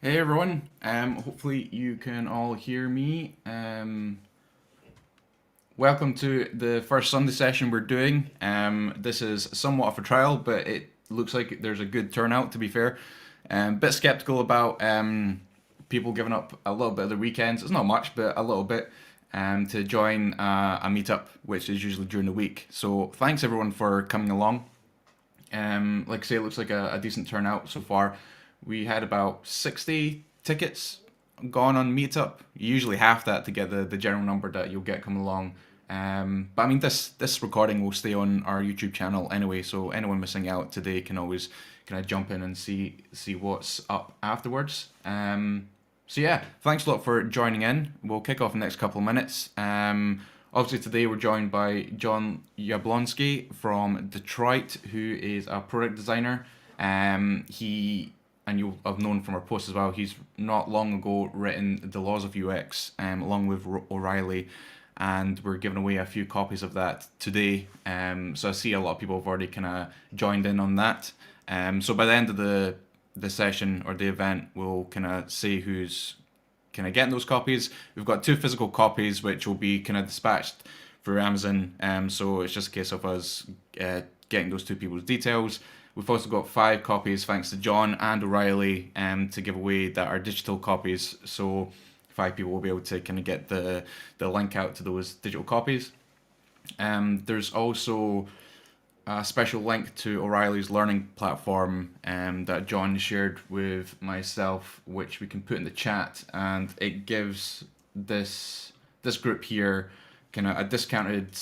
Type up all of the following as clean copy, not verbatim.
Hey everyone, hopefully you can all hear me. Welcome to the first Sunday session we're doing. This is somewhat of a trial, but it looks like there's a good turnout to be fair. Bit skeptical about people giving up a little bit of their weekends. It's not much, but a little bit to join a meetup, which is usually during the week. So thanks everyone for coming along. Like I say, it looks like a decent turnout so far. We had about 60 tickets gone on Meetup. Usually half that to get the general number that you'll get coming along. But I mean, this recording will stay on our YouTube channel anyway, so anyone missing out today can always kind of jump in and see what's up afterwards. So yeah, thanks a lot for joining in. We'll kick off in the next couple of minutes. Obviously today we're joined by Jon Yablonski from Detroit, who is a product designer. He and you'll have known from our post as well. He's not long ago written The Laws of UX, along with O'Reilly, and we're giving away a few copies of that today. So I see a lot of people have already kind of joined in on that. So by the end of the session or the event, we'll kind of see who's kind of getting those copies. We've got 2 physical copies which will be kind of dispatched through Amazon. So it's just a case of us getting those 2 people's details. We've also got 5 copies, thanks to John and O'Reilly, to give away that are digital copies. So 5 people will be able to kind of get the link out to those digital copies. There's also a special link to O'Reilly's learning platform that John shared with myself, which we can put in the chat, and it gives this group here kind of a discounted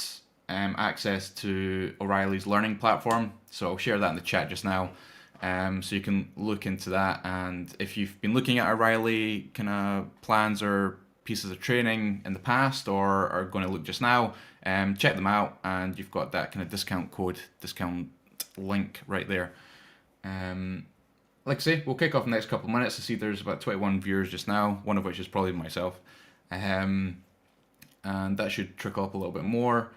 access to O'Reilly's learning platform. So I'll share that in the chat just now. So you can look into that, and if you've been looking at O'Reilly kind of plans or pieces of training in the past or are going to look just now, check them out, and you've got that kind of discount link right there. Like I say, we'll kick off in the next couple of minutes. I see there's about 21 viewers just now, one of which is probably myself. And that should trickle up a little bit more.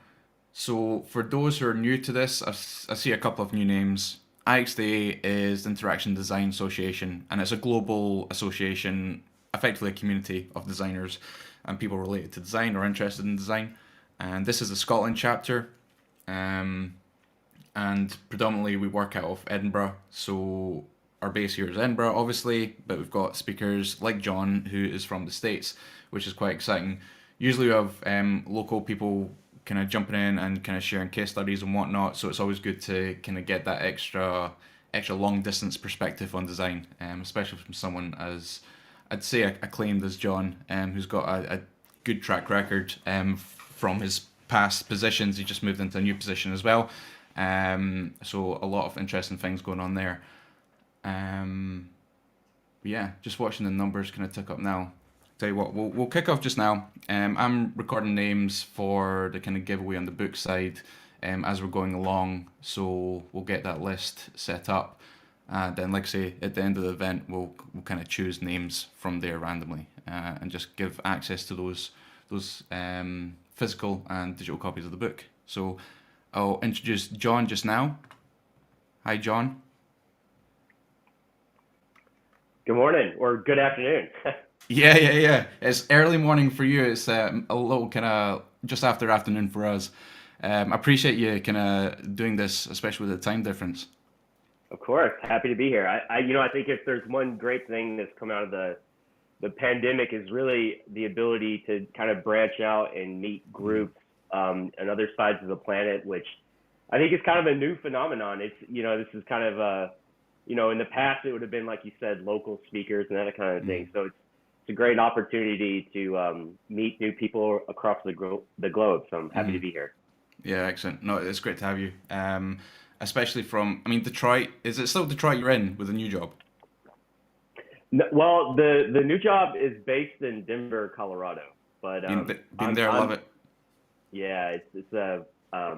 So for those who are new to this, I see a couple of new names. IXDA is the Interaction Design Association, and it's a global association, effectively a community of designers and people related to design or interested in design. And this is the Scotland chapter, and predominantly we work out of Edinburgh. So our base here is Edinburgh, obviously, but we've got speakers like John, who is from the States, which is quite exciting. Usually we have local people kind of jumping in and kind of sharing case studies and whatnot. So it's always good to kind of get that extra long distance perspective on design, especially from someone as I'd say acclaimed as John, who's got a good track record from his past positions. He just moved into a new position as well. So a lot of interesting things going on there. Yeah, just watching the numbers kind of tick up now. Tell you what, we'll kick off just now. I'm recording names for the kind of giveaway on the book side as we're going along, so we'll get that list set up. And then, like I say, at the end of the event, we'll kind of choose names from there randomly and just give access to those physical and digital copies of the book. So I'll introduce John just now. Hi, John. Good morning or good afternoon. Yeah. It's early morning for you. It's a little kind of just after afternoon for us. I appreciate you kind of doing this, especially with the time difference. Of course, happy to be here. I think if there's one great thing that's come out of the pandemic is really the ability to kind of branch out and meet groups on other sides of the planet, which I think is kind of a new phenomenon. It's, this is kind of in the past it would have been, like you said, local speakers and that kind of thing. So it's a great opportunity to meet new people across the globe. So I'm happy to be here. Yeah, excellent. No, it's great to have you. Especially from, I mean, Detroit. Is it still Detroit you're in with a new job? No, well, the new job is based in Denver, Colorado, but been there, love it. Yeah, it's I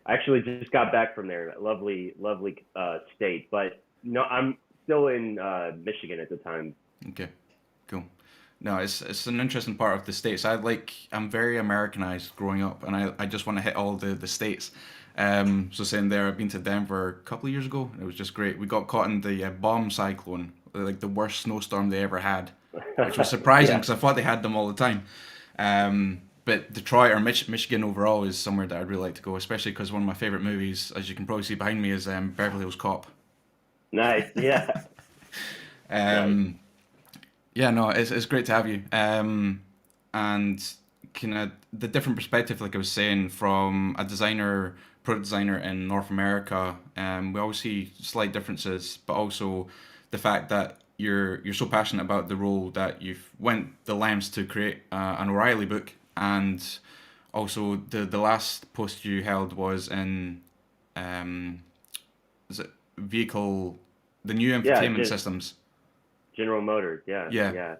actually just got back from there. Lovely state, but no, I'm still in Michigan at the time. Okay, cool. No, it's an interesting part of the states. I'm very Americanized growing up, and I just want to hit all the states. So saying there, I've been to Denver a couple of years ago. And it was just great. We got caught in the bomb cyclone like the worst snowstorm they ever had, which was surprising Yeah. because I thought they had them all the time. But Detroit or Michigan overall is somewhere that I'd really like to go, especially because one of my favorite movies, as you can probably see behind me, is Beverly Hills Cop. Nice. Yeah. Nice. Um, yeah, no, it's great to have you. And kind of the different perspective, like I was saying, from a designer, product designer in North America, we always see slight differences, but also the fact that you're so passionate about the role that you've went the lengths to create an O'Reilly book, and also the last post you held was in um, is it vehicle, the new Yeah. infotainment systems. General Motors. Yeah. Yeah, Yeah.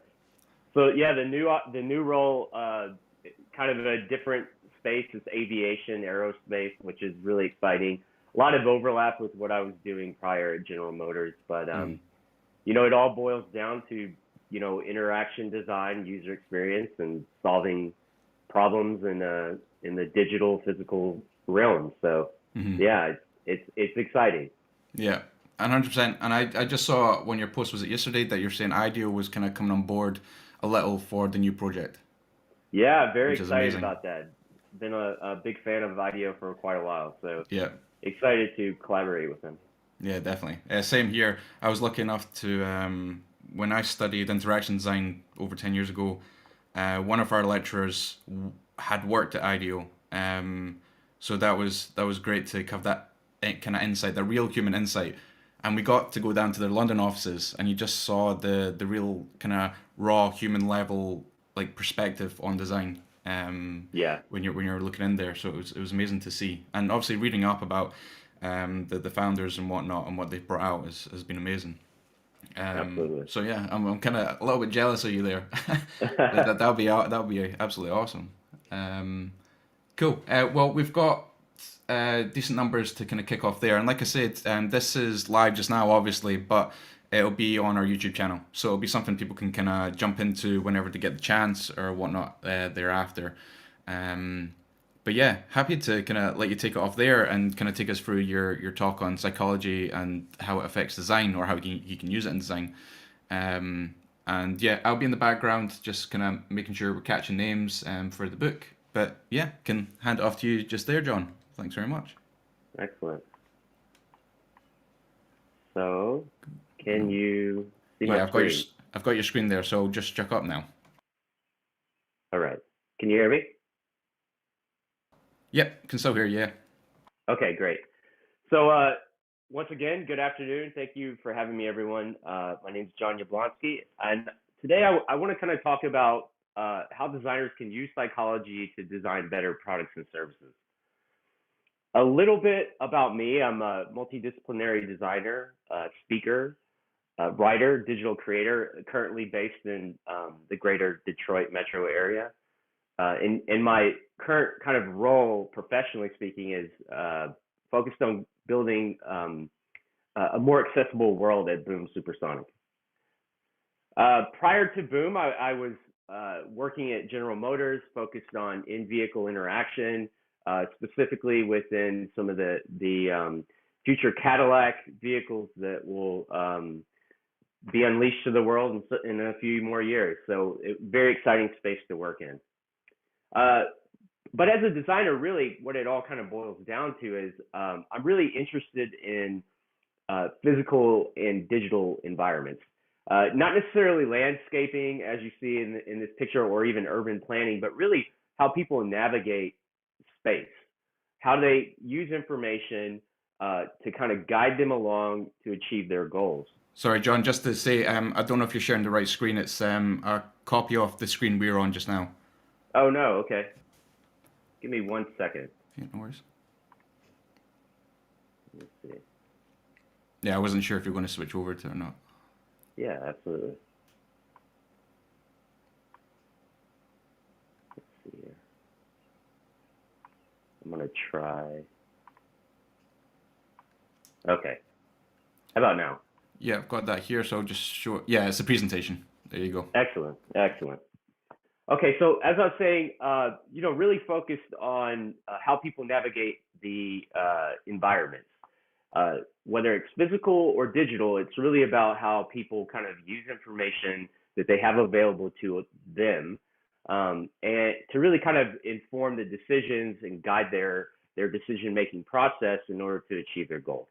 So yeah, the new role, kind of a different space is aviation, aerospace, which is really exciting. A lot of overlap with what I was doing prior at General Motors, but mm, it all boils down to interaction design, user experience, and solving problems in the digital physical realm. So hmm yeah, it's exciting. yeah, 100%. And I just saw when your post was it yesterday that you're saying IDEO was kind of coming on board a little for the new project, Yeah, very which is excited amazing. about that. Been a big fan of IDEO for quite a while, so Yeah, excited to collaborate with them. yeah, definitely. Same here. I was lucky enough to when I studied interaction design over 10 years ago. One of our lecturers had worked at IDEO, so that was great to have that kind of insight, the real human insight. And we got to go down to their London offices, and you just saw the real kind of raw human level like perspective on design Yeah, when you're looking in there. So it was amazing to see, and obviously reading up about the founders and whatnot and what they've brought out has been amazing. absolutely. So yeah, I'm kind of a little bit jealous of you there. That would be absolutely awesome. Um, cool. Well, we've got decent numbers to kind of kick off there, and like I said, this is live just now, obviously, but it'll be on our YouTube channel, so it'll be something people can kind of jump into whenever they get the chance or whatnot thereafter. Um, but yeah, happy to kind of let you take it off there and kind of take us through your talk on psychology and how it affects design or how you can use it in design. And yeah, I'll be in the background just kind of making sure we're catching names for the book. But yeah, can hand it off to you just there, John. Thanks very much. Excellent. So, can No. you see my Yeah, screen? I've got your screen there, so just check up now. All right. Can you hear me? Yep, can still hear you. Yeah. Okay, great. So, once again, good afternoon. Thank you for having me, everyone. My name is Jon Yablonski, and today I want to kind of talk about how designers can use psychology to design better products and services. A little bit about me. I'm a multidisciplinary designer, speaker, writer, digital creator, currently based in the greater Detroit metro area. In my current kind of role, professionally speaking, is focused on building a more accessible world at Boom Supersonic. Prior to Boom, I was working at General Motors, focused on in-vehicle interaction, specifically within some of the future Cadillac vehicles that will be unleashed to the world in a few more years. So, very exciting space to work in. Uh, but as a designer, really, what it all kind of boils down to is I'm really interested in physical and digital environments. Not necessarily landscaping, as you see in this picture, or even urban planning, but really how people navigate space, how they use information to kind of guide them along to achieve their goals. Sorry, John, just to say, I don't know if you're sharing the right screen. It's a copy of the screen we were on just now. Oh, no, okay. Give me 1 second. Yeah, no worries. Let's see. Yeah, I wasn't sure if you're going to switch over to it or not. Yeah, absolutely. Let's see here. I'm gonna try. Okay. How about now? Yeah, I've got that here, so I'll just show it. Yeah, it's a presentation. There you go. Excellent. Excellent. Okay, so as I was saying, really focused on how people navigate the environments. whether it's physical or digital, it's really about how people kind of use information that they have available to them, and to really kind of inform the decisions and guide their decision-making process in order to achieve their goals.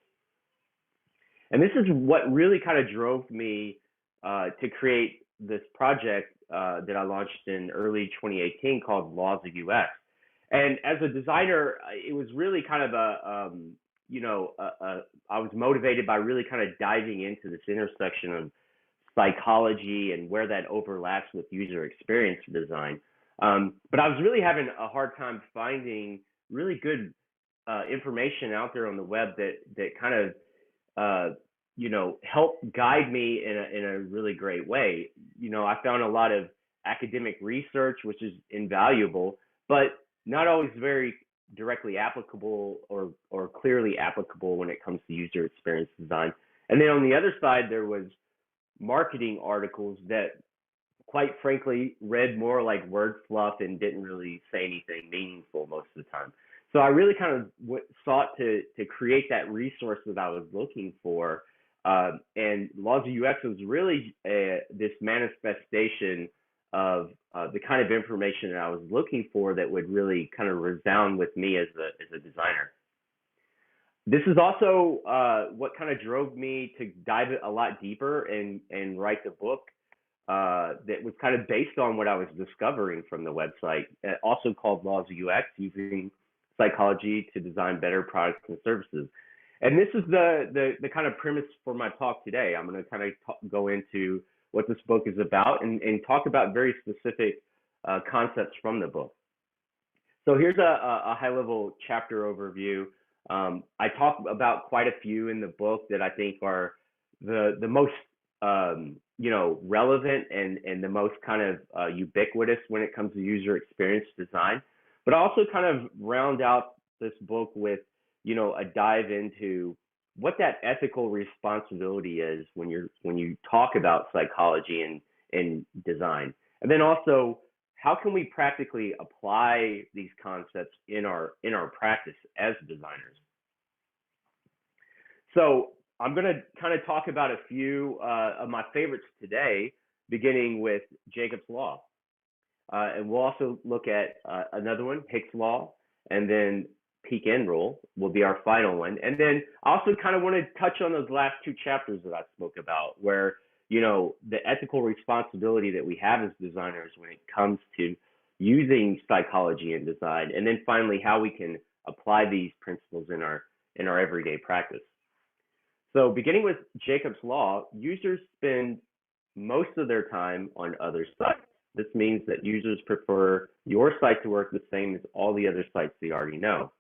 And this is what really kind of drove me to create this project that I launched in early 2018 called Laws of UX. And as a designer, it was really kind of I was motivated by really kind of diving into this intersection of psychology and where that overlaps with user experience design. But I was really having a hard time finding really good information out there on the web that kind of help guide me in a really great way. I found a lot of academic research, which is invaluable, but not always very directly applicable or clearly applicable when it comes to user experience design. And then on the other side, there was marketing articles that, quite frankly, read more like word fluff and didn't really say anything meaningful most of the time. So I really kind of sought to create that resource that I was looking for. And Laws of UX was really this manifestation of the kind of information that I was looking for that would really kind of resound with me as a designer. This is also what kind of drove me to dive a lot deeper and write the book that was kind of based on what I was discovering from the website, also called Laws of UX, Using Psychology to Design Better Products and Services. And this is the kind of premise for my talk today. I'm going to kind of go into what this book is about and talk about very specific concepts from the book. So here's a high-level chapter overview. I talk about quite a few in the book that I think are the most relevant and the most kind of ubiquitous when it comes to user experience design. But I also kind of round out this book with a dive into what that ethical responsibility is when you talk about psychology and design, and then also how can we practically apply these concepts in our practice as designers. So I'm going to kind of talk about a few of my favorites today, beginning with Jacob's Law, and we'll also look at another one, Hick's Law, and then Peak End Rule will be our final one. And then I also kind of want to touch on those last two chapters that I spoke about, where, the ethical responsibility that we have as designers when it comes to using psychology in design. And then finally, how we can apply these principles in our everyday practice. So beginning with Jacob's Law, users spend most of their time on other sites. This means that users prefer your site to work the same as all the other sites they already know.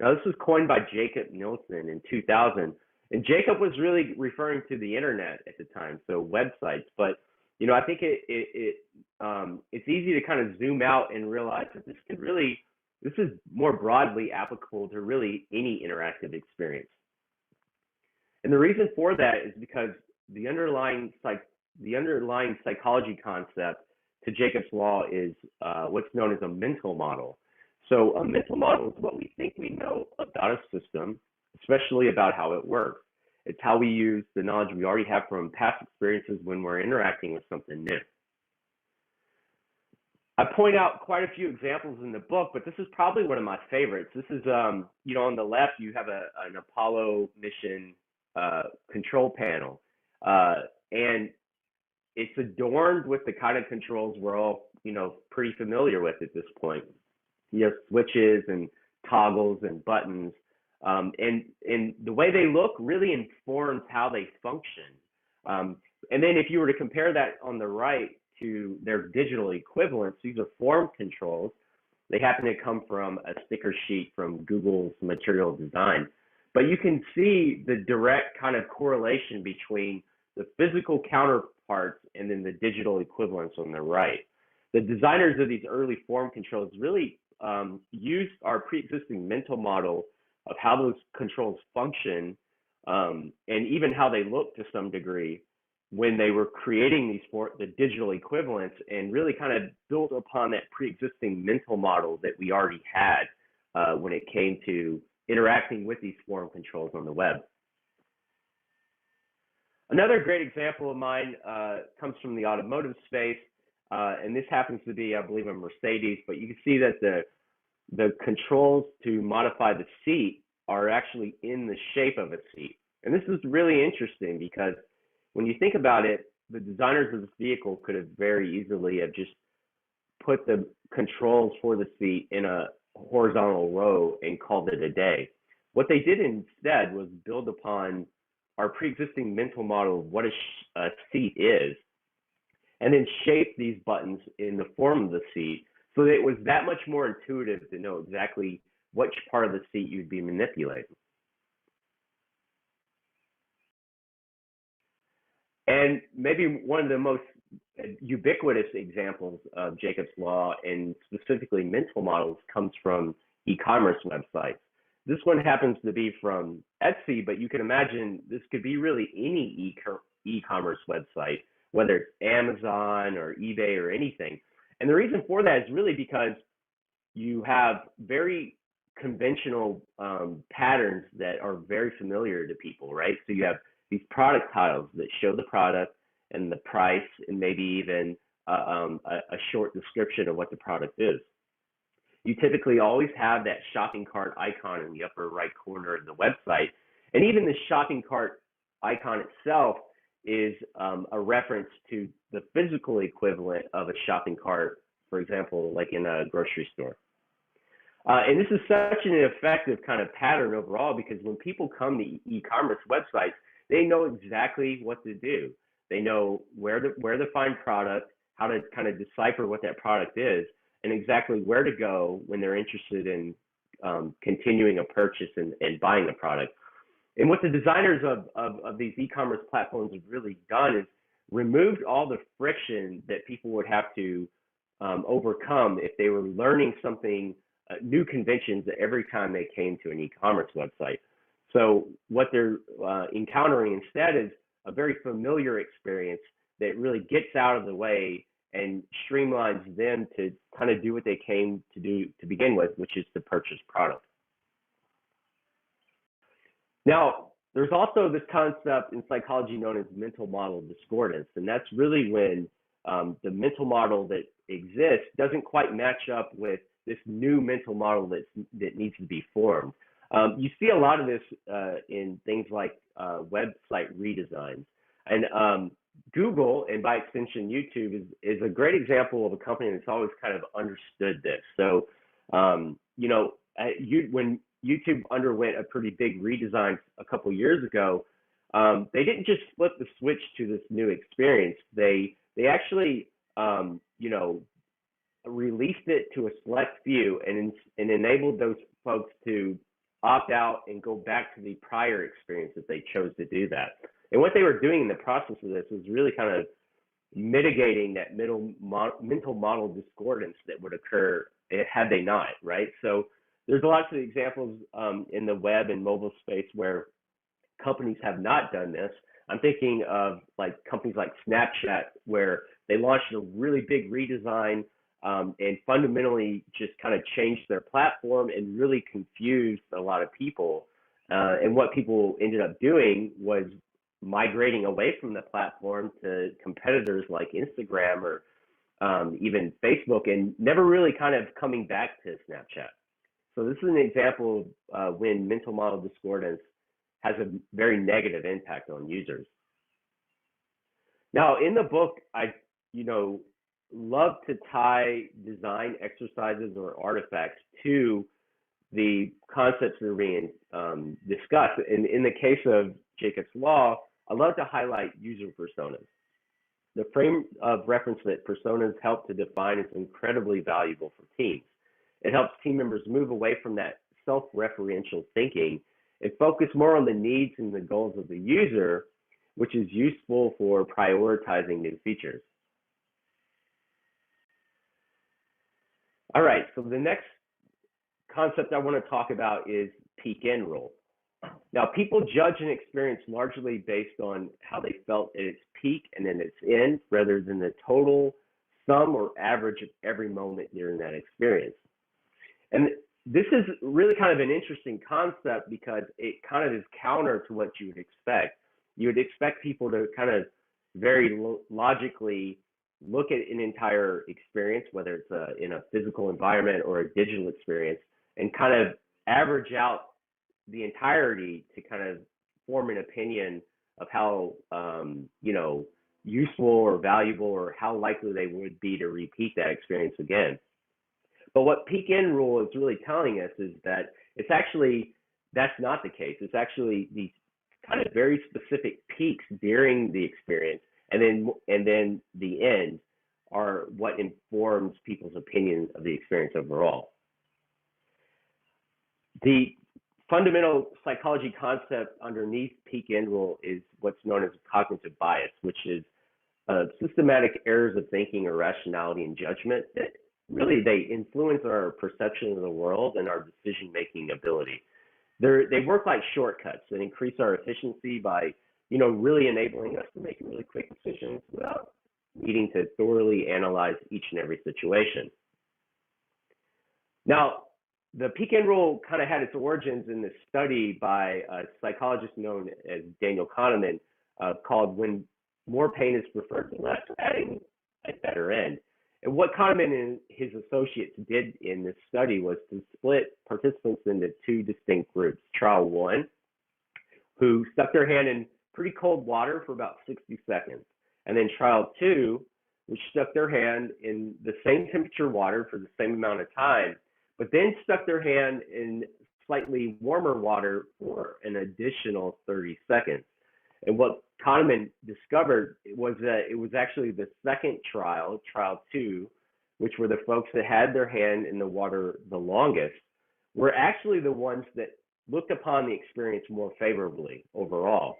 Now, this was coined by Jacob Nielsen in 2000, and Jacob was really referring to the internet at the time, so websites. But I think it's easy to kind of zoom out and realize that this is more broadly applicable to really any interactive experience. And the reason for that is because the underlying psychology concept to Jacob's Law is what's known as a mental model. So a mental model is what we think we know about a system, especially about how it works. It's how we use the knowledge we already have from past experiences when we're interacting with something new. I point out quite a few examples in the book, but this is probably one of my favorites. This is, on the left, you have an Apollo mission control panel, and it's adorned with the kind of controls we're all, pretty familiar with at this point. You have switches and toggles and buttons, and the way they look really informs how they function. And then if you were to compare that on the right to their digital equivalents, these are form controls. They happen to come from a sticker sheet from Google's material design. But you can see the direct kind of correlation between the physical counterparts and then the digital equivalents on the right. The designers of these early form controls really used our pre-existing mental model of how those controls function, and even how they look to some degree when they were creating the digital equivalents, and really kind of built upon that pre-existing mental model that we already had when it came to interacting with these form controls on the web. Another great example of mine comes from the automotive space, and this happens to be, I believe, a Mercedes. But you can see that the controls to modify the seat are actually in the shape of a seat. And this is really interesting because when you think about it, the designers of this vehicle could have very easily have just put the controls for the seat in a horizontal row and called it a day. What they did instead was build upon our pre-existing mental model of what a seat is, and then shape these buttons in the form of the seat so that it was that much more intuitive to know exactly which part of the seat you'd be manipulating. And maybe one of the most ubiquitous examples of Jacob's Law and specifically mental models comes from e-commerce websites. This one happens to be from Etsy, but you can imagine this could be really any e-commerce website, whether it's Amazon or eBay or anything. And the reason for that is really because you have very conventional patterns that are very familiar to people, right? So you have these product tiles that show the product and the price and maybe even a short description of what the product is. You typically always have that shopping cart icon in the upper right corner of the website. And even the shopping cart icon itself is a reference to the physical equivalent of a shopping cart, for example, like in a grocery store. And this is such an effective kind of pattern overall because when people come to e-commerce websites, they know exactly what to do. They know where to find product, how to kind of decipher what that product is, and exactly where to go when they're interested in continuing a purchase and buying a product. And what the designers of these e-commerce platforms have really done is removed all the friction that people would have to overcome if they were learning something, new conventions every time they came to an e-commerce website. So what they're encountering instead is a very familiar experience that really gets out of the way and streamlines them to kind of do what they came to do to begin with, which is to purchase product. Now, there's also this concept in psychology known as mental model discordance, and that's really when the mental model that exists doesn't quite match up with this new mental model that needs to be formed. You see a lot of this in things like website redesigns. And Google, and by extension YouTube, is a great example of a company that's always kind of understood this. So, when YouTube underwent a pretty big redesign a couple years ago, they didn't just flip the switch to this new experience. They actually, released it to a select few and enabled those folks to opt out and go back to the prior experience if they chose to do that. And what they were doing in the process of this was really kind of mitigating that mental model discordance that would occur had they not, right? So there's lots of examples in the web and mobile space where companies have not done this. I'm thinking of like companies like Snapchat, where they launched a really big redesign and fundamentally just kind of changed their platform and really confused a lot of people. And what people ended up doing was migrating away from the platform to competitors like Instagram or even Facebook, and never really kind of coming back to Snapchat. So this is an example of when mental model discordance has a very negative impact on users. Now, in the book, I love to tie design exercises or artifacts to the concepts that are being discussed. And in the case of Jacob's Law, I love to highlight user personas. The frame of reference that personas help to define is incredibly valuable for teams. It helps team members move away from that self-referential thinking and focus more on the needs and the goals of the user, which is useful for prioritizing new features. All right, so the next concept I want to talk about is peak end role. Now, people judge an experience largely based on how they felt at its peak and then its end, rather than the total sum or average of every moment during that experience. And this is really kind of an interesting concept because it kind of is counter to what you would expect. you would expect people to kind of very logically look at an entire experience, whether it's in a physical environment or a digital experience, and kind of average out the entirety to kind of form an opinion of how useful or valuable or how likely they would be to repeat that experience again. But what peak in rule is really telling us is that that's not the case. It's actually these kind of very specific peaks during the experience, and then the end are what informs people's opinion of the experience overall. The fundamental psychology concept underneath peak end rule is what's known as cognitive bias, which is systematic errors of thinking or rationality and judgment that really they influence our perception of the world and our decision-making ability. They work like shortcuts that increase our efficiency by, really enabling us to make really quick decisions without needing to thoroughly analyze each and every situation. Now, the peak end rule kind of had its origins in this study by a psychologist known as Daniel Kahneman called "When More Pain is Preferred to Less, Adding a Better End." And what Kahneman and his associates did in this study was to split participants into two distinct groups. Trial 1, who stuck their hand in pretty cold water for about 60 seconds. And then trial 2, which stuck their hand in the same temperature water for the same amount of time, but then stuck their hand in slightly warmer water for an additional 30 seconds. And what Kahneman discovered was that it was actually the second trial, trial 2, which were the folks that had their hand in the water the longest, were actually the ones that looked upon the experience more favorably overall.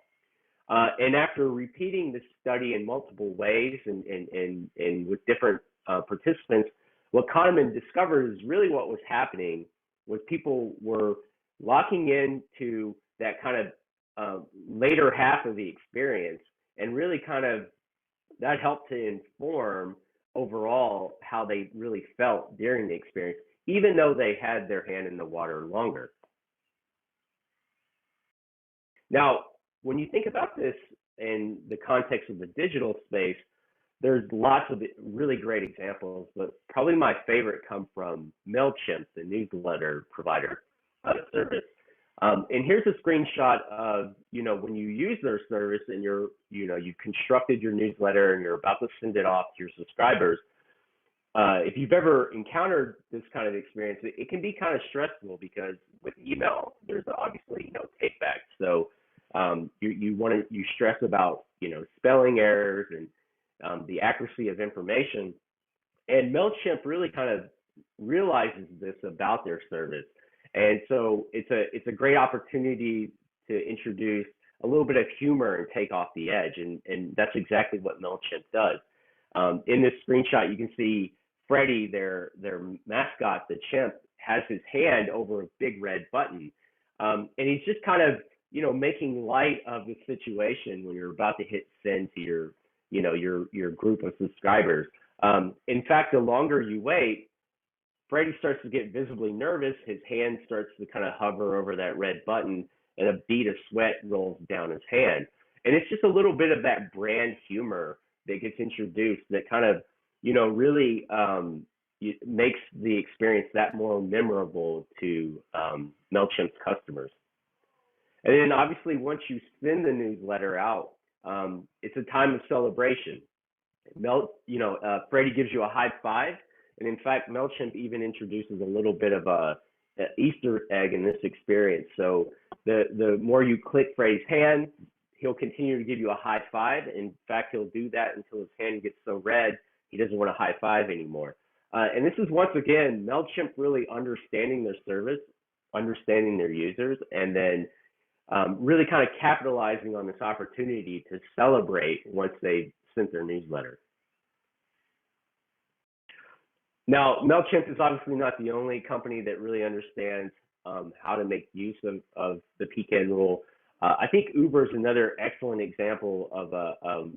And after repeating this study in multiple ways and with different participants, what Kahneman discovered is really what was happening was people were locking into that kind of later half of the experience, and really kind of that helped to inform overall how they really felt during the experience, even though they had their hand in the water longer. Now, when you think about this in the context of the digital space, there's lots of really great examples, but probably my favorite come from MailChimp, the newsletter provider service. And here's a screenshot of, when you use their service and you've constructed your newsletter and you're about to send it off to your subscribers. If you've ever encountered this kind of experience, it can be kind of stressful because with email, there's obviously no take back. So you stress about, spelling errors and the accuracy of information. And MailChimp really kind of realizes this about their service. And so it's a great opportunity to introduce a little bit of humor and take off the edge. And that's exactly what MailChimp does. In this screenshot, you can see Freddie, their mascot, the chimp, has his hand over a big red button. And he's just kind of, making light of the situation when you're about to hit send to your group of subscribers. In fact, the longer you wait, Freddie starts to get visibly nervous. His hand starts to kind of hover over that red button, and a bead of sweat rolls down his hand. And it's just a little bit of that brand humor that gets introduced that kind of, really makes the experience that more memorable to MailChimp's customers. And then obviously, once you send the newsletter out, it's a time of celebration. Freddie gives you a high five. And in fact, MailChimp even introduces a little bit of an Easter egg in this experience. So the more you click Freddie's hand, he'll continue to give you a high five. In fact, he'll do that until his hand gets so red, he doesn't want a high five anymore. And this is, once again, MailChimp really understanding their service, understanding their users, and then really kind of capitalizing on this opportunity to celebrate once they've sent their newsletter. Now, MailChimp is obviously not the only company that really understands how to make use of the peak end rule. I think Uber is another excellent example of a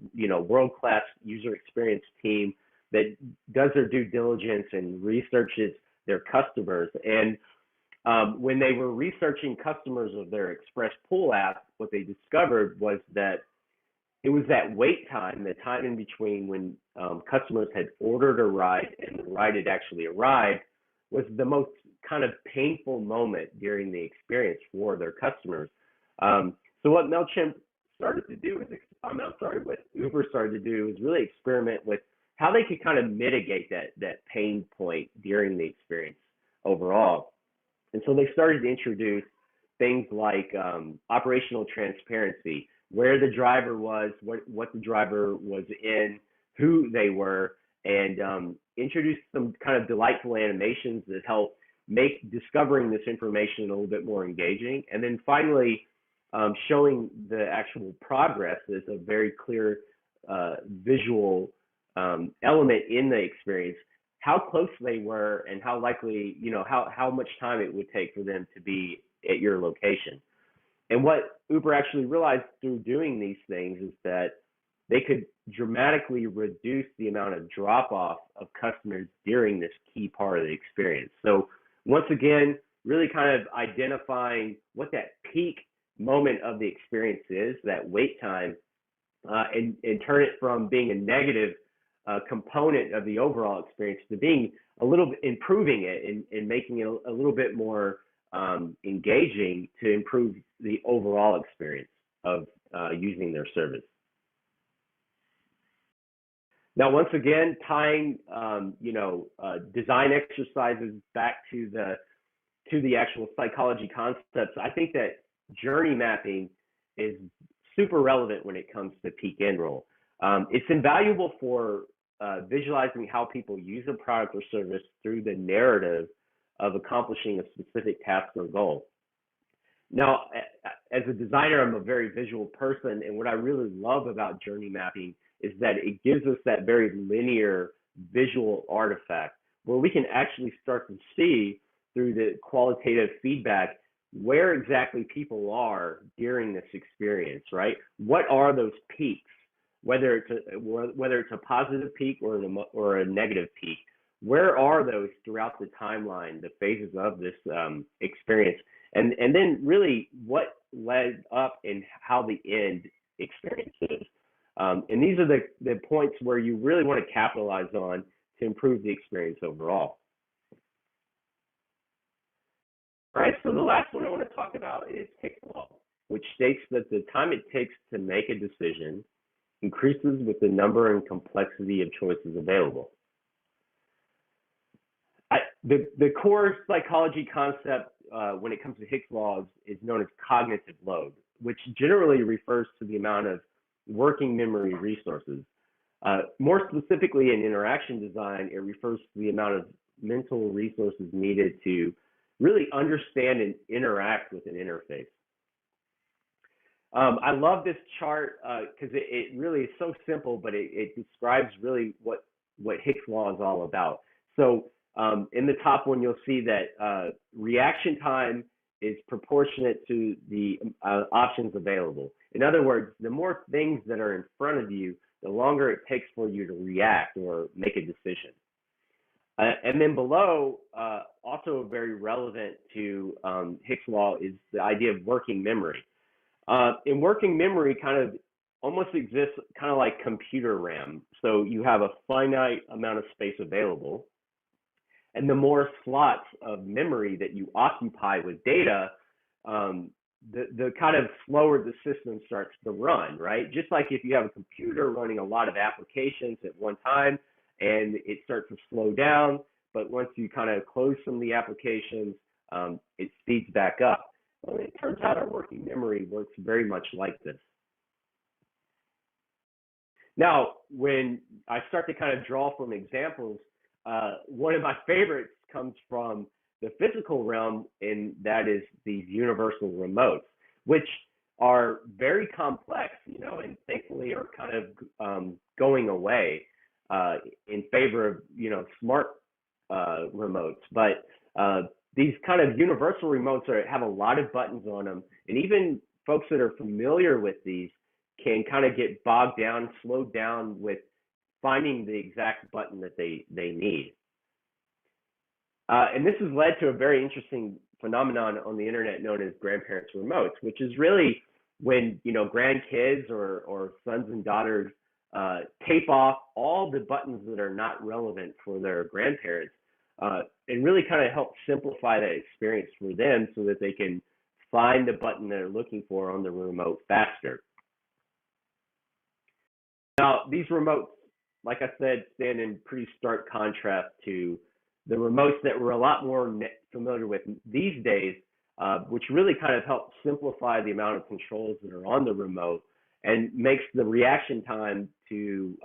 world-class user experience team that does their due diligence and researches their customers. And when they were researching customers of their Express Pool app, what they discovered was that it was that wait time, the time in between when customers had ordered a ride and the ride had actually arrived, was the most kind of painful moment during the experience for their customers. So what MailChimp started to do is, what Uber started to do is really experiment with how they could kind of mitigate that pain point during the experience overall. And so they started to introduce things like operational transparency, where the driver was, what the driver was in, who they were, and introduce some kind of delightful animations that help make discovering this information a little bit more engaging. And then finally, showing the actual progress is a very clear visual element in the experience, how close they were and how likely, how much time it would take for them to be at your location. And what Uber actually realized through doing these things is that they could dramatically reduce the amount of drop off of customers during this key part of the experience. So once again, really kind of identifying what that peak moment of the experience is, that wait time, and turn it from being a negative component of the overall experience to being a little bit improving it and making it a little bit more engaging to improve the overall experience of using their service. Now, once again, tying design exercises back to the actual psychology concepts, I think that journey mapping is super relevant when it comes to peak enroll. It's invaluable for visualizing how people use a product or service through the narrative of accomplishing a specific task or goal. Now, as a designer, I'm a very visual person, and what I really love about journey mapping is that it gives us that very linear visual artifact where we can actually start to see through the qualitative feedback where exactly people are during this experience, right? What are those peaks, whether it's a positive peak or a negative peak? Where are those throughout the timeline, the phases of this experience? And then really what led up and how the end experience is. And these are the points where you really want to capitalize on to improve the experience overall. All right, so the last one I want to talk about is Hicks Law, which states that the time it takes to make a decision increases with the number and complexity of choices available. The core psychology concept when it comes to Hicks Law is known as cognitive load, which generally refers to the amount of working memory resources. More specifically in interaction design, it refers to the amount of mental resources needed to really understand and interact with an interface. I love this chart because it really is so simple, but it describes really what Hicks Law is all about. So in the top one, you'll see that reaction time is proportionate to the options available. In other words, the more things that are in front of you, the longer it takes for you to react or make a decision. And then below, also very relevant to Hicks Law is the idea of working memory. In working memory kind of almost exists kind of like computer RAM. So you have a finite amount of space available. And the more slots of memory that you occupy with data, the kind of slower the system starts to run, right? Just like if you have a computer running a lot of applications at one time and it starts to slow down, but once you kind of close some of the applications, it speeds back up. Well, it turns out our working memory works very much like this. Now, when I start to kind of draw from examples, one of my favorites comes from the physical realm, and that is these universal remotes, which are very complex, and thankfully are kind of going away in favor of, smart remotes. But these kind of universal remotes have a lot of buttons on them, and even folks that are familiar with these can kind of get bogged down, slowed down with finding the exact button that they need. And this has led to a very interesting phenomenon on the internet known as grandparents remotes, which is really when grandkids or sons and daughters tape off all the buttons that are not relevant for their grandparents, and really kind of help simplify that experience for them so that they can find the button they're looking for on the remote faster. Now, these remotes, like I said, stand in pretty stark contrast to the remotes that we're a lot more familiar with these days, which really kind of help simplify the amount of controls that are on the remote and makes the reaction time to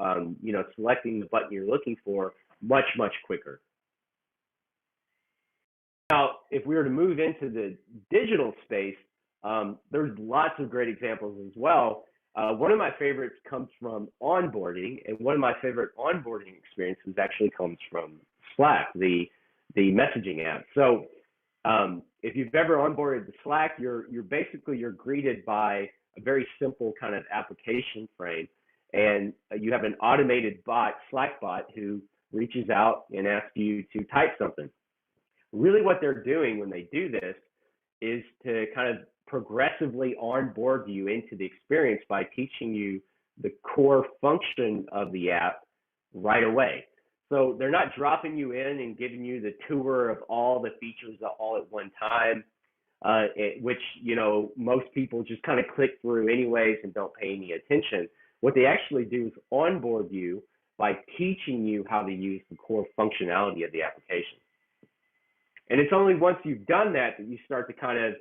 selecting the button you're looking for much, much quicker. Now, if we were to move into the digital space, there's lots of great examples as well. One of my favorites comes from onboarding, and one of my favorite onboarding experiences actually comes from Slack, the messaging app. So if you've ever onboarded to Slack, you're greeted by a very simple kind of application frame, and you have an automated bot, Slack bot, who reaches out and asks you to type something. Really what they're doing when they do this is to kind of progressively onboard you into the experience by teaching you the core function of the app right away. So they're not dropping you in and giving you the tour of all the features all at one time, which most people just kind of click through anyways and don't pay any attention. What they actually do is onboard you by teaching you how to use the core functionality of the application. And it's only once you've done that that you start to kind of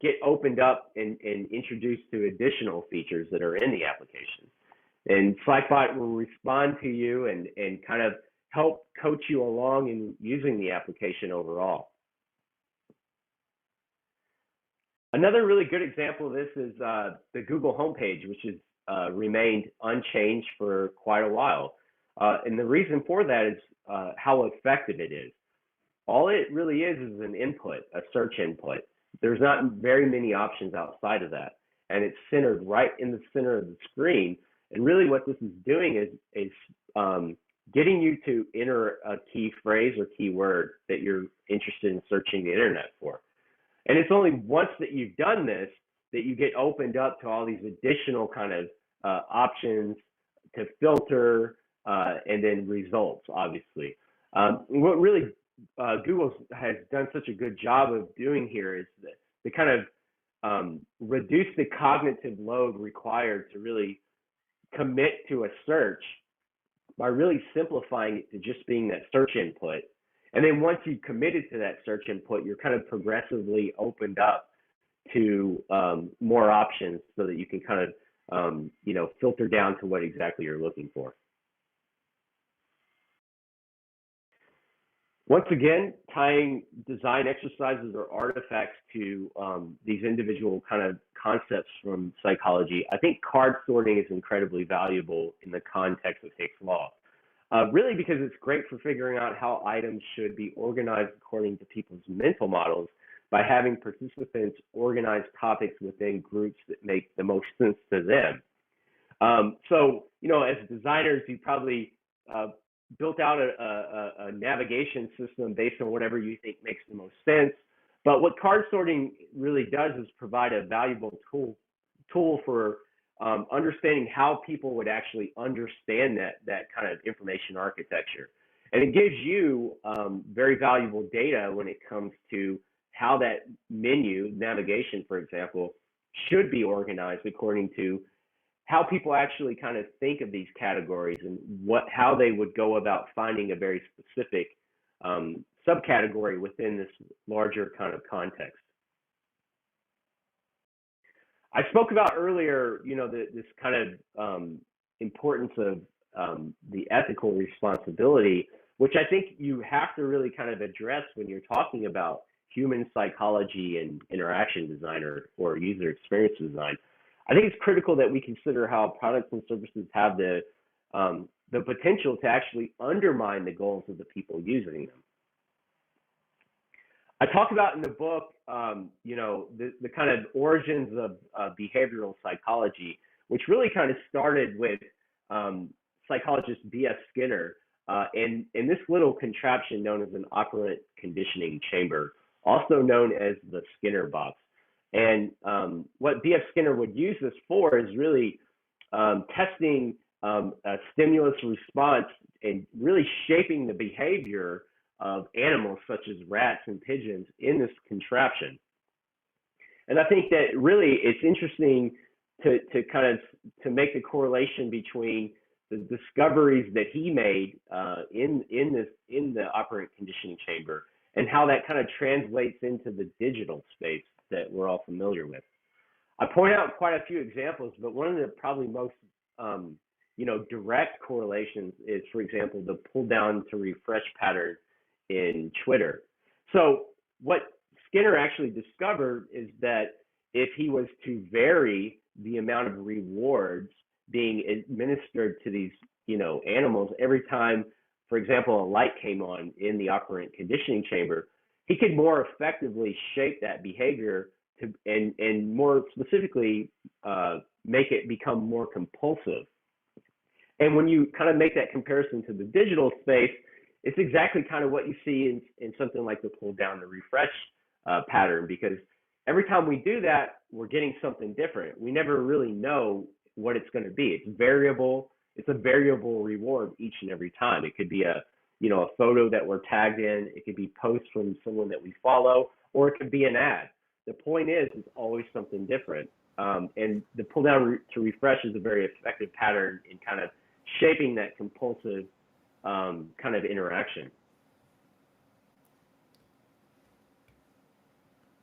get opened up and introduced to additional features that are in the application. And Slackbot will respond to you and kind of help coach you along in using the application overall. Another really good example of this is the Google homepage, which has remained unchanged for quite a while. And the reason for that is how effective it is. All it really is an input, a search input. There's not very many options outside of that. And it's centered right in the center of the screen. And really what this is doing is getting you to enter a key phrase or keyword that you're interested in searching the internet for. And it's only once that you've done this that you get opened up to all these additional kind of options to filter and then results, obviously. What really Google has done such a good job of doing here is to kind of reduce the cognitive load required to really commit to a search by really simplifying it to just being that search input. And then once you've committed to that search input, you're kind of progressively opened up to more options so that you can kind of filter down to what exactly you're looking for. Once again, tying design exercises or artifacts to these individual kind of concepts from psychology, I think card sorting is incredibly valuable in the context of Hicks' Law. Really because it's great for figuring out how items should be organized according to people's mental models by having participants organize topics within groups that make the most sense to them. So, as designers, you probably built out a navigation system based on whatever you think makes the most sense. But what card sorting really does is provide a valuable tool for understanding how people would actually understand that kind of information architecture. And it gives you very valuable data when it comes to how that menu, navigation, for example, should be organized according to how people actually kind of think of these categories and how they would go about finding a very specific subcategory within this larger kind of context. I spoke about earlier, this kind of importance of the ethical responsibility, which I think you have to really kind of address when you're talking about human psychology and interaction design or user experience design. I think it's critical that we consider how products and services have the potential to actually undermine the goals of the people using them. I talk about in the book, the kind of origins of behavioral psychology, which really kind of started with psychologist B.F. Skinner and this little contraption known as an operant conditioning chamber, also known as the Skinner box. And what B.F. Skinner would use this for is really testing a stimulus response and really shaping the behavior of animals such as rats and pigeons in this contraption. And I think that really it's interesting to make the correlation between the discoveries that he made in the operant conditioning chamber and how that kind of translates into the digital space that we're all familiar with. I point out quite a few examples, but one of the probably most direct correlations is, for example, the pull down to refresh pattern in Twitter. So what Skinner actually discovered is that if he was to vary the amount of rewards being administered to these, animals every time, for example, a light came on in the operant conditioning chamber, he could more effectively shape that behavior and more specifically make it become more compulsive. And when you kind of make that comparison to the digital space, it's exactly kind of what you see in something like the pull down to refresh pattern, because every time we do that, we're getting something different. We never really know what it's going to be. It's variable. It's a variable reward each and every time. It could be a photo that we're tagged in. It could be posts from someone that we follow, or it could be an ad. The point is, it's always something different. And the pull down to refresh is a very effective pattern in kind of shaping that compulsive kind of interaction.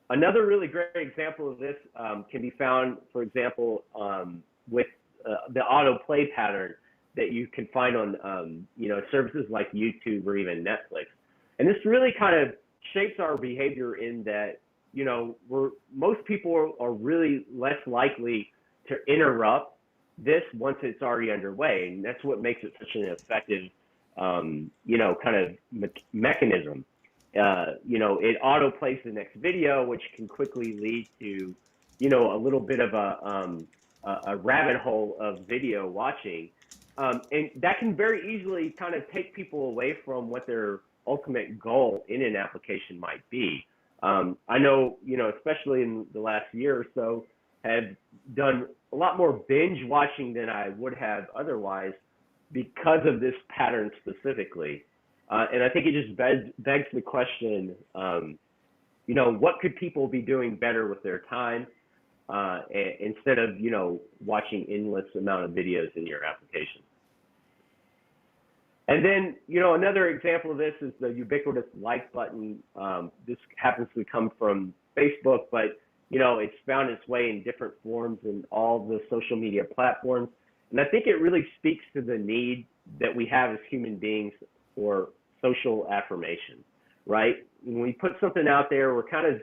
Another really great example of this can be found, for example, with the autoplay pattern that you can find on services like YouTube or even Netflix. And this really kind of shapes our behavior in that, most people are really less likely to interrupt this once it's already underway. And that's what makes it such an effective, kind of mechanism. It auto plays the next video, which can quickly lead to, a little bit of a rabbit hole of video watching. And that can very easily kind of take people away from what their ultimate goal in an application might be. I know, especially in the last year or so, have done a lot more binge watching than I would have otherwise because of this pattern specifically. And I think it just begs the question, what could people be doing better with their time instead of, watching endless amount of videos in your application? And then, another example of this is the ubiquitous like button. This happens to come from Facebook, but, it's found its way in different forms in all the social media platforms. And I think it really speaks to the need that we have as human beings for social affirmation, right? When we put something out there, we're kind of,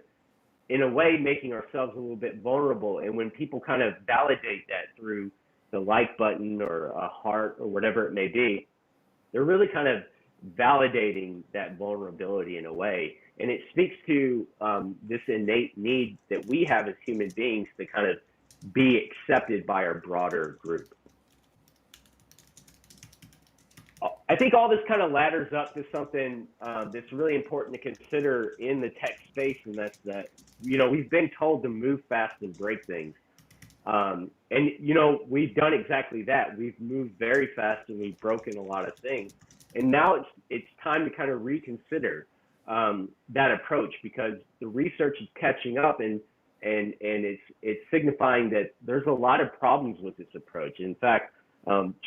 in a way, making ourselves a little bit vulnerable. And when people kind of validate that through the like button or a heart or whatever it may be, they're really kind of validating that vulnerability in a way. And it speaks to this innate need that we have as human beings to kind of be accepted by our broader group. I think all this kind of ladders up to something that's really important to consider in the tech space, and that's that, we've been told to move fast and break things. And, we've done exactly that. We've moved very fast and we've broken a lot of things. And now it's time to kind of reconsider that approach, because the research is catching up and it's signifying that there's a lot of problems with this approach. In fact,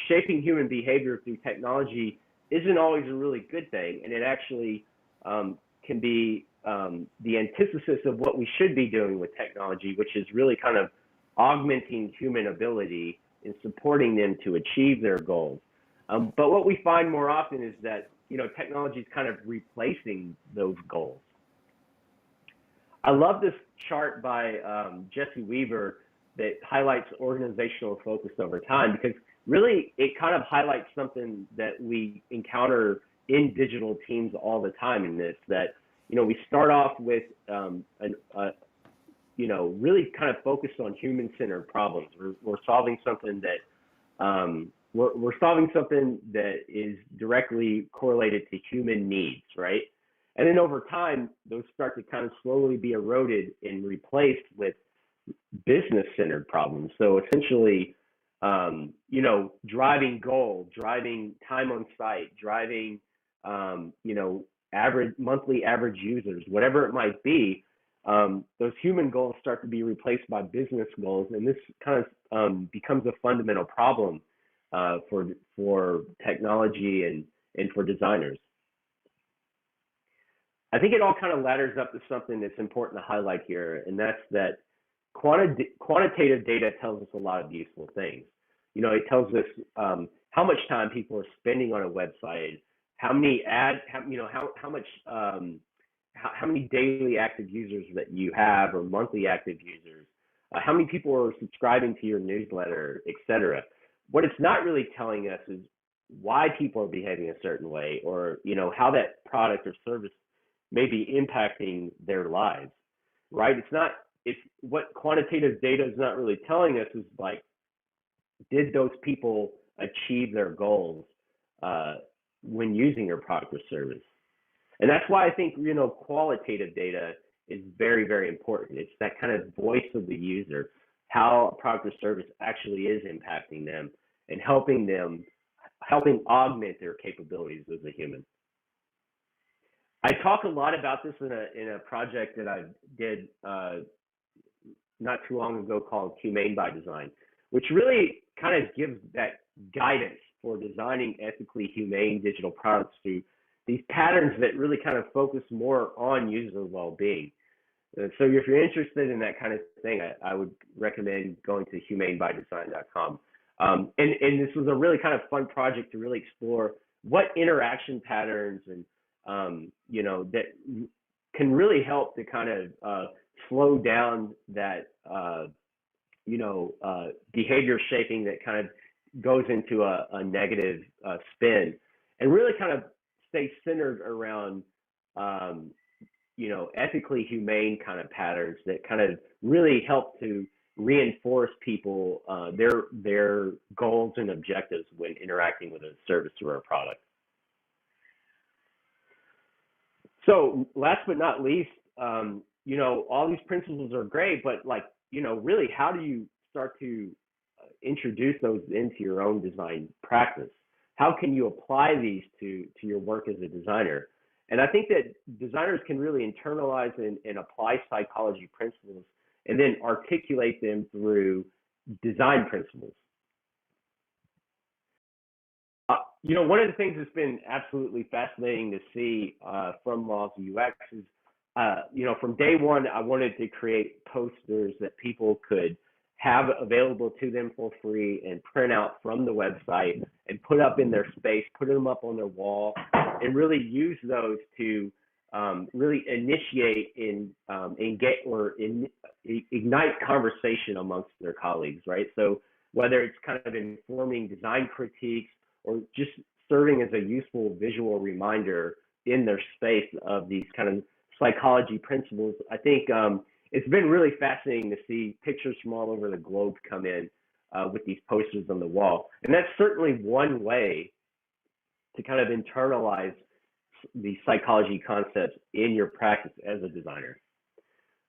shaping human behavior through technology isn't always a really good thing, and it actually can be the antithesis of what we should be doing with technology, which is really kind of augmenting human ability and supporting them to achieve their goals. But what we find more often is that technology is kind of replacing those goals. I love this chart by Jesse Weaver that highlights organizational focus over time, because really it kind of highlights something that we encounter in digital teams all the time in this, that we start off with really kind of focused on human-centered problems. We're solving something that we're solving something that is directly correlated to human needs, right? And then over time, those start to kind of slowly be eroded and replaced with business-centered problems. So essentially, driving goal, driving time on site, driving, average monthly average users, whatever it might be. Those human goals start to be replaced by business goals, and this kind of becomes a fundamental problem for technology and for designers. I think it all kind of ladders up to something that's important to highlight here, and that's that quantitative data tells us a lot of useful things. It tells us how much time people are spending on a website, how many how many daily active users that you have or monthly active users, how many people are subscribing to your newsletter, etc. What it's not really telling us is why people are behaving a certain way, or how that product or service may be impacting their lives, right? It's what quantitative data is not really telling us is like, did those people achieve their goals when using your product or service? And that's why I think, qualitative data is very, very important. It's that kind of voice of the user, how a product or service actually is impacting them and helping augment their capabilities as a human. I talk a lot about this in a project that I did not too long ago called Humane by Design, which really kind of gives that guidance for designing ethically humane digital products through these patterns that really kind of focus more on user well-being. So if you're interested in that kind of thing, I would recommend going to humanebydesign.com. And this was a really kind of fun project to really explore what interaction patterns and that can really help to kind of slow down that behavior shaping that kind of goes into a negative spin, and really kind of stay centered around ethically humane kind of patterns that kind of really help to reinforce people their goals and objectives when interacting with a service or a product. So last but not least, all these principles are great, but really, how do you start to introduce those into your own design practice? How can you apply these to your work as a designer? And I think that designers can really internalize and apply psychology principles and then articulate them through design principles. One of the things that's been absolutely fascinating to see from Laws of UX is, from day one, I wanted to create posters that people could have available to them for free and print out from the website and put up in their space, put them up on their wall, and really use those to really initiate ignite conversation amongst their colleagues, right? So whether it's kind of informing design critiques or just serving as a useful visual reminder in their space of these kind of psychology principles, I think it's been really fascinating to see pictures from all over the globe come in with these posters on the wall. And that's certainly one way to kind of internalize the psychology concepts in your practice as a designer.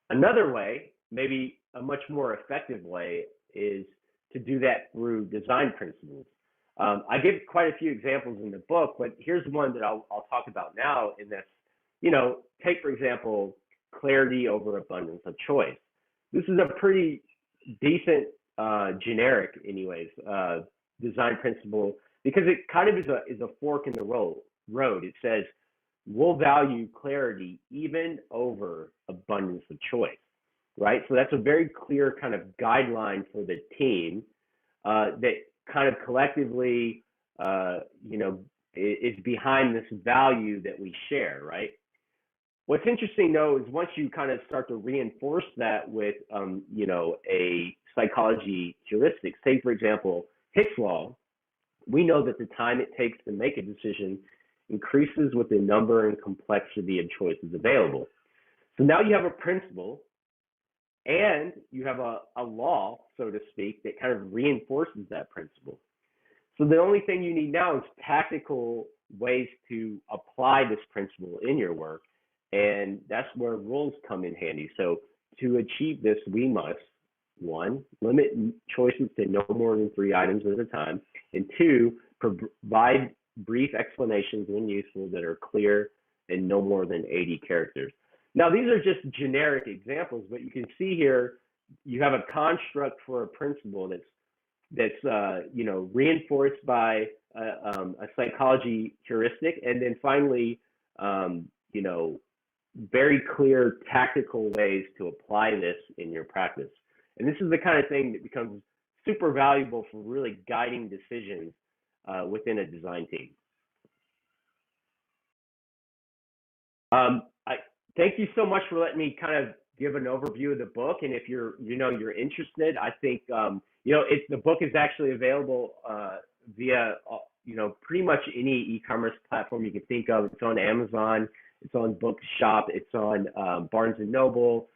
Another way, maybe a much more effective way, is to do that through design principles. I give quite a few examples in the book, but here's one that I'll talk about now, and that's, take, for example, clarity over abundance of choice. This is a pretty decent, generic, anyways, design principle, because it kind of is a fork in the road. It says, we'll value clarity even over abundance of choice, right? So that's a very clear kind of guideline for the team that kind of collectively, is behind this value that we share, right? What's interesting, though, is once you kind of start to reinforce that with, a psychology heuristic, say, for example, Hicks' law, we know that the time it takes to make a decision increases with the number and complexity of choices available. So now you have a principle and you have a law, so to speak, that kind of reinforces that principle. So the only thing you need now is tactical ways to apply this principle in your work. And that's where rules come in handy. So to achieve this, we must, one, limit choices to no more than 3 items at a time, and two, provide brief explanations when useful that are clear and no more than 80 characters. Now, these are just generic examples, but you can see here you have a construct for a principle that's reinforced by a psychology heuristic, and then finally, very clear tactical ways to apply this in your practice. And this is the kind of thing that becomes super valuable for really guiding decisions within a design team. I thank you so much for letting me kind of give an overview of the book. And if you're interested, I think the book is actually available via pretty much any e-commerce platform you can think of. It's on Amazon, it's on Bookshop, it's on Barnes and Noble.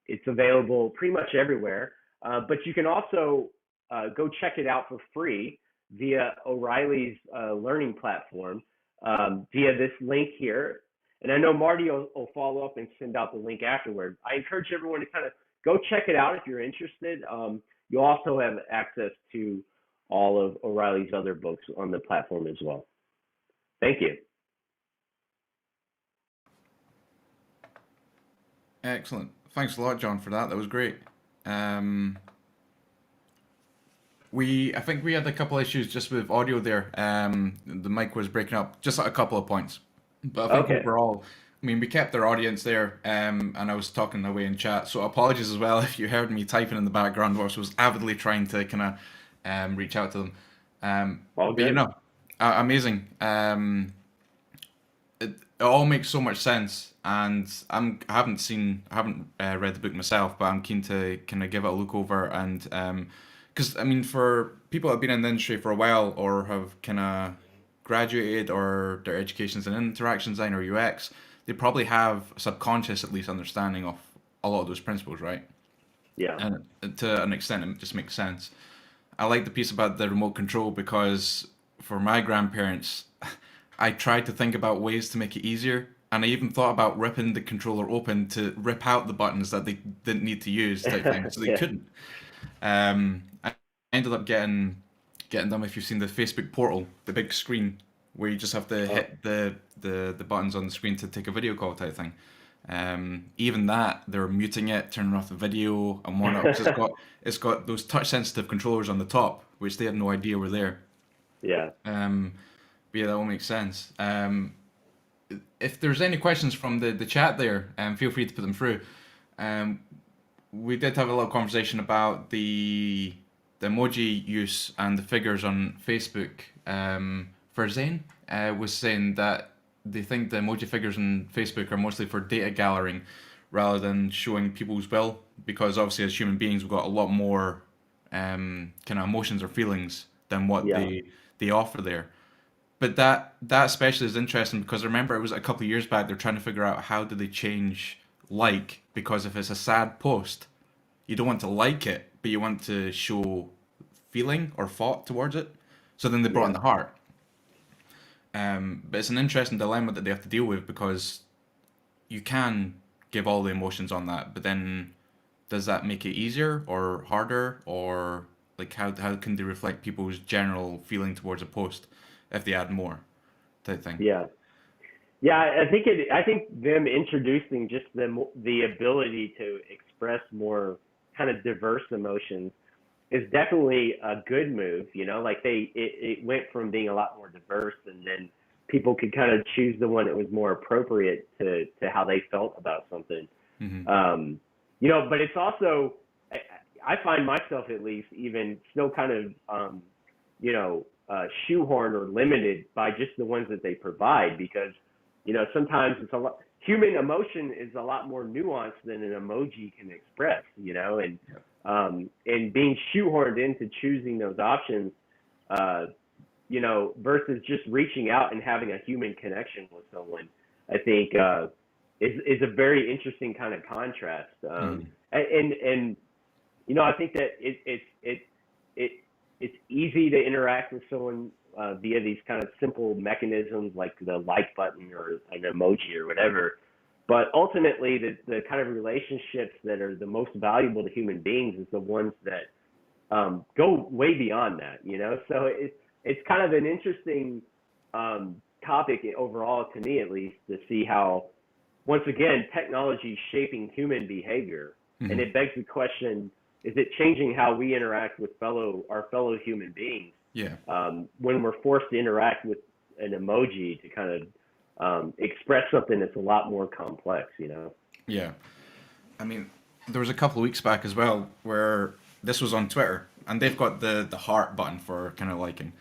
It's available pretty much everywhere. But you can also go check it out for free via O'Reilly's learning platform via this link here. And I know Marty will follow up and send out the link afterward. I encourage everyone to kind of go check it out if you're interested. You'll also have access to all of O'Reilly's other books on the platform as well. Thank you. Excellent. Thanks a lot, John, for that. That was great. I think we had a couple issues just with audio there. The mic was breaking up just at a couple of points. But I think overall, I mean, we kept our audience there, and I was talking away in chat. So apologies as well if you heard me typing in the background whilst I was avidly trying to kind of reach out to them. But amazing. It all makes so much sense, and I haven't read the book myself, but I'm keen to kind of give it a look over, and because I mean, for people that have been in the industry for a while or have kind of graduated or their education's in interaction design or UX, they probably have a subconscious at least understanding of a lot of those principles, right? Yeah. And to an extent, it just makes sense. I like the piece about the remote control because for my grandparents, I tried to think about ways to make it easier, and I even thought about ripping the controller open to rip out the buttons that they didn't need to use type thing, so they couldn't. I ended up getting them, if you've seen the Facebook portal, the big screen where you just have to hit the buttons on the screen to take a video call type thing. Even that, they're muting it, turning off the video and whatnot, because it's got those touch sensitive controllers on the top, which they had no idea were there. Yeah. But yeah, that all makes sense. If there's any questions from the chat there, feel free to put them through. We did have a little conversation about the emoji use and the figures on Facebook. Farzane was saying that they think the emoji figures on Facebook are mostly for data gathering rather than showing people's will, because obviously as human beings we've got a lot more kind of emotions or feelings than what they offer there. But that especially is interesting because I remember it was a couple of years back they're trying to figure out how do they change like, because if it's a sad post, you don't want to like it, but you want to show feeling or thought towards it. So then they brought in the heart. But it's an interesting dilemma that they have to deal with because you can give all the emotions on that, but then does that make it easier or harder, or like how can they reflect people's general feeling towards a post if they add more type thing? Yeah. I think them introducing just the ability to express more kind of diverse emotions is definitely a good move. Like it went from being a lot more diverse, and then people could kind of choose the one that was more appropriate to how they felt about something. Mm-hmm. But it's also, I find myself at least even still kind of shoehorned or limited by just the ones that they provide, because sometimes it's human emotion is a lot more nuanced than an emoji can express, and being shoehorned into choosing those options, versus just reaching out and having a human connection with someone, I think is a very interesting kind of contrast. And I think that it's easy to interact with someone via these kind of simple mechanisms like the like button or an emoji or whatever. But ultimately, the kind of relationships that are the most valuable to human beings is the ones that go way beyond that, you know? So it's kind of an interesting topic overall, to me at least, to see how, once again, technology is shaping human behavior. Mm-hmm. And it begs the question, is it changing how we interact with our fellow human beings? Yeah. When we're forced to interact with an emoji to kind of express something that's a lot more complex, you know? Yeah. I mean, there was a couple of weeks back as well where this was on Twitter, and they've got the heart button for kind of liking.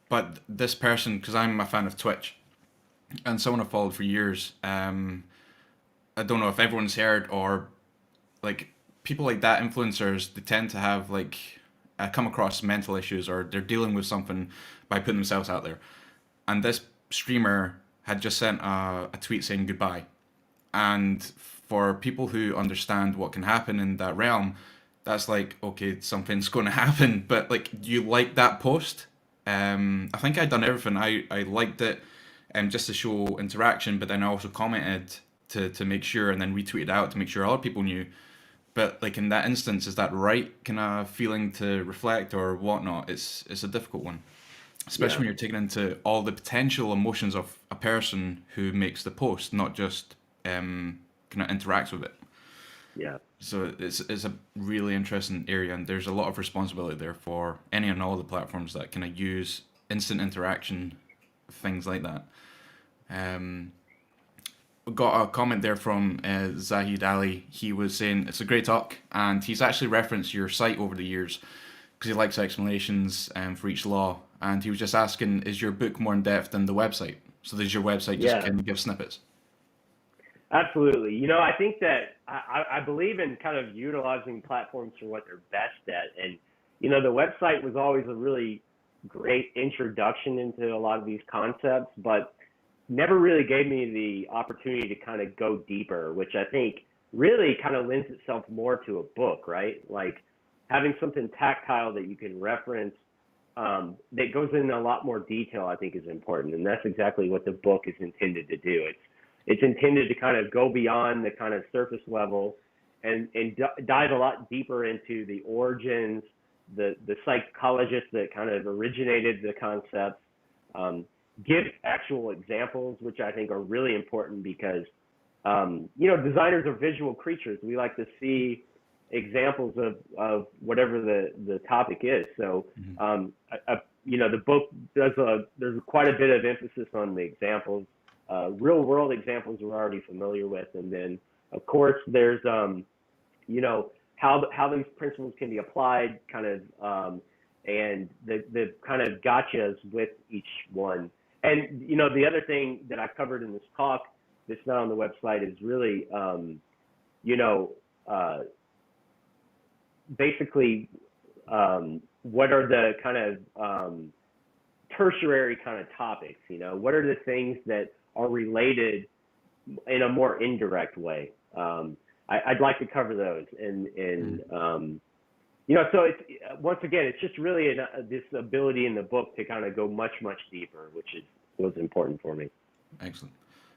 But this person, because I'm a fan of Twitch, and someone I've followed for years, I don't know if everyone's heard, or like people like that, influencers, they tend to have like come across mental issues, or they're dealing with something by putting themselves out there. And this streamer had just sent a tweet saying goodbye. And for people who understand what can happen in that realm, that's like, okay, something's going to happen. But like, do you like that post? I think I'd done everything. I liked it, just to show interaction, but then I also commented to make sure, and then retweeted out to make sure other people knew. But like in that instance, is that right kind of feeling to reflect or whatnot? It's a difficult one, especially when you're taking into all the potential emotions of a person who makes the post, not just kind of interacts with it. Yeah. So it's a really interesting area, and there's a lot of responsibility there for any and all the platforms that kind of use instant interaction, things like that. We got a comment there from Zahid Ali. He was saying it's a great talk, and he's actually referenced your site over the years because he likes explanations for each law. And he was just asking, is your book more in depth than the website? So does your website just kind of give snippets? Absolutely. You know, I think that I believe in kind of utilizing platforms for what they're best at. And, you know, the website was always a really great introduction into a lot of these concepts, but never really gave me the opportunity to kind of go deeper, which I think really kind of lends itself more to a book, right? Like having something tactile that you can reference that goes into a lot more detail, I think is important. And that's exactly what the book is intended to do. It's intended to kind of go beyond the kind of surface level and dive a lot deeper into the origins, the psychologists that kind of originated the concept, give actual examples, which I think are really important because, you know, designers are visual creatures. We like to see examples of whatever the topic is. So, you know, the book there's quite a bit of emphasis on the examples. Real world examples we're already familiar with, and then of course there's you know, how these principles can be applied, kind of and the kind of gotchas with each one. And you know, the other thing that I covered in this talk that's not on the website is really you know, basically what are the kind of tertiary kind of topics, you know, what are the things that are related in a more indirect way. I'd like to cover those, and you know, so it's once again, it's just really this ability in the book to kind of go much deeper, which was important for me. Excellent.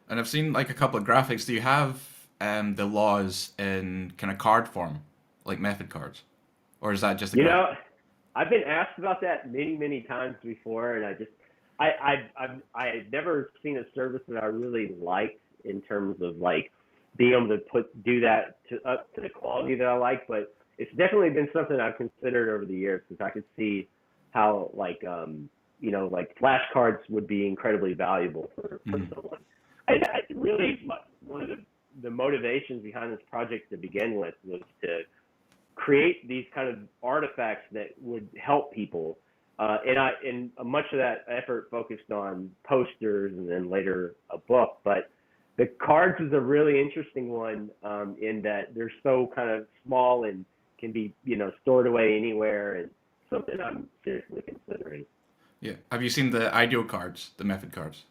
And I've seen like a couple of graphics. Do you have the laws in kind of card form, like method cards, or is that just a you know? I've been asked about that many times before, and I've never seen a service that I really liked in terms of like being able to do that up to the quality that I like. But it's definitely been something I've considered over the years because I could see how like you know, like flashcards would be incredibly valuable for someone. And I really, one of the motivations behind this project to begin with was to create these kind of artifacts that would help people. And much of that effort focused on posters and then later a book. But the cards is a really interesting one in that they're so kind of small and can be, you know, stored away anywhere, and something I'm seriously considering. Yeah. Have you seen the ideal cards, the method cards?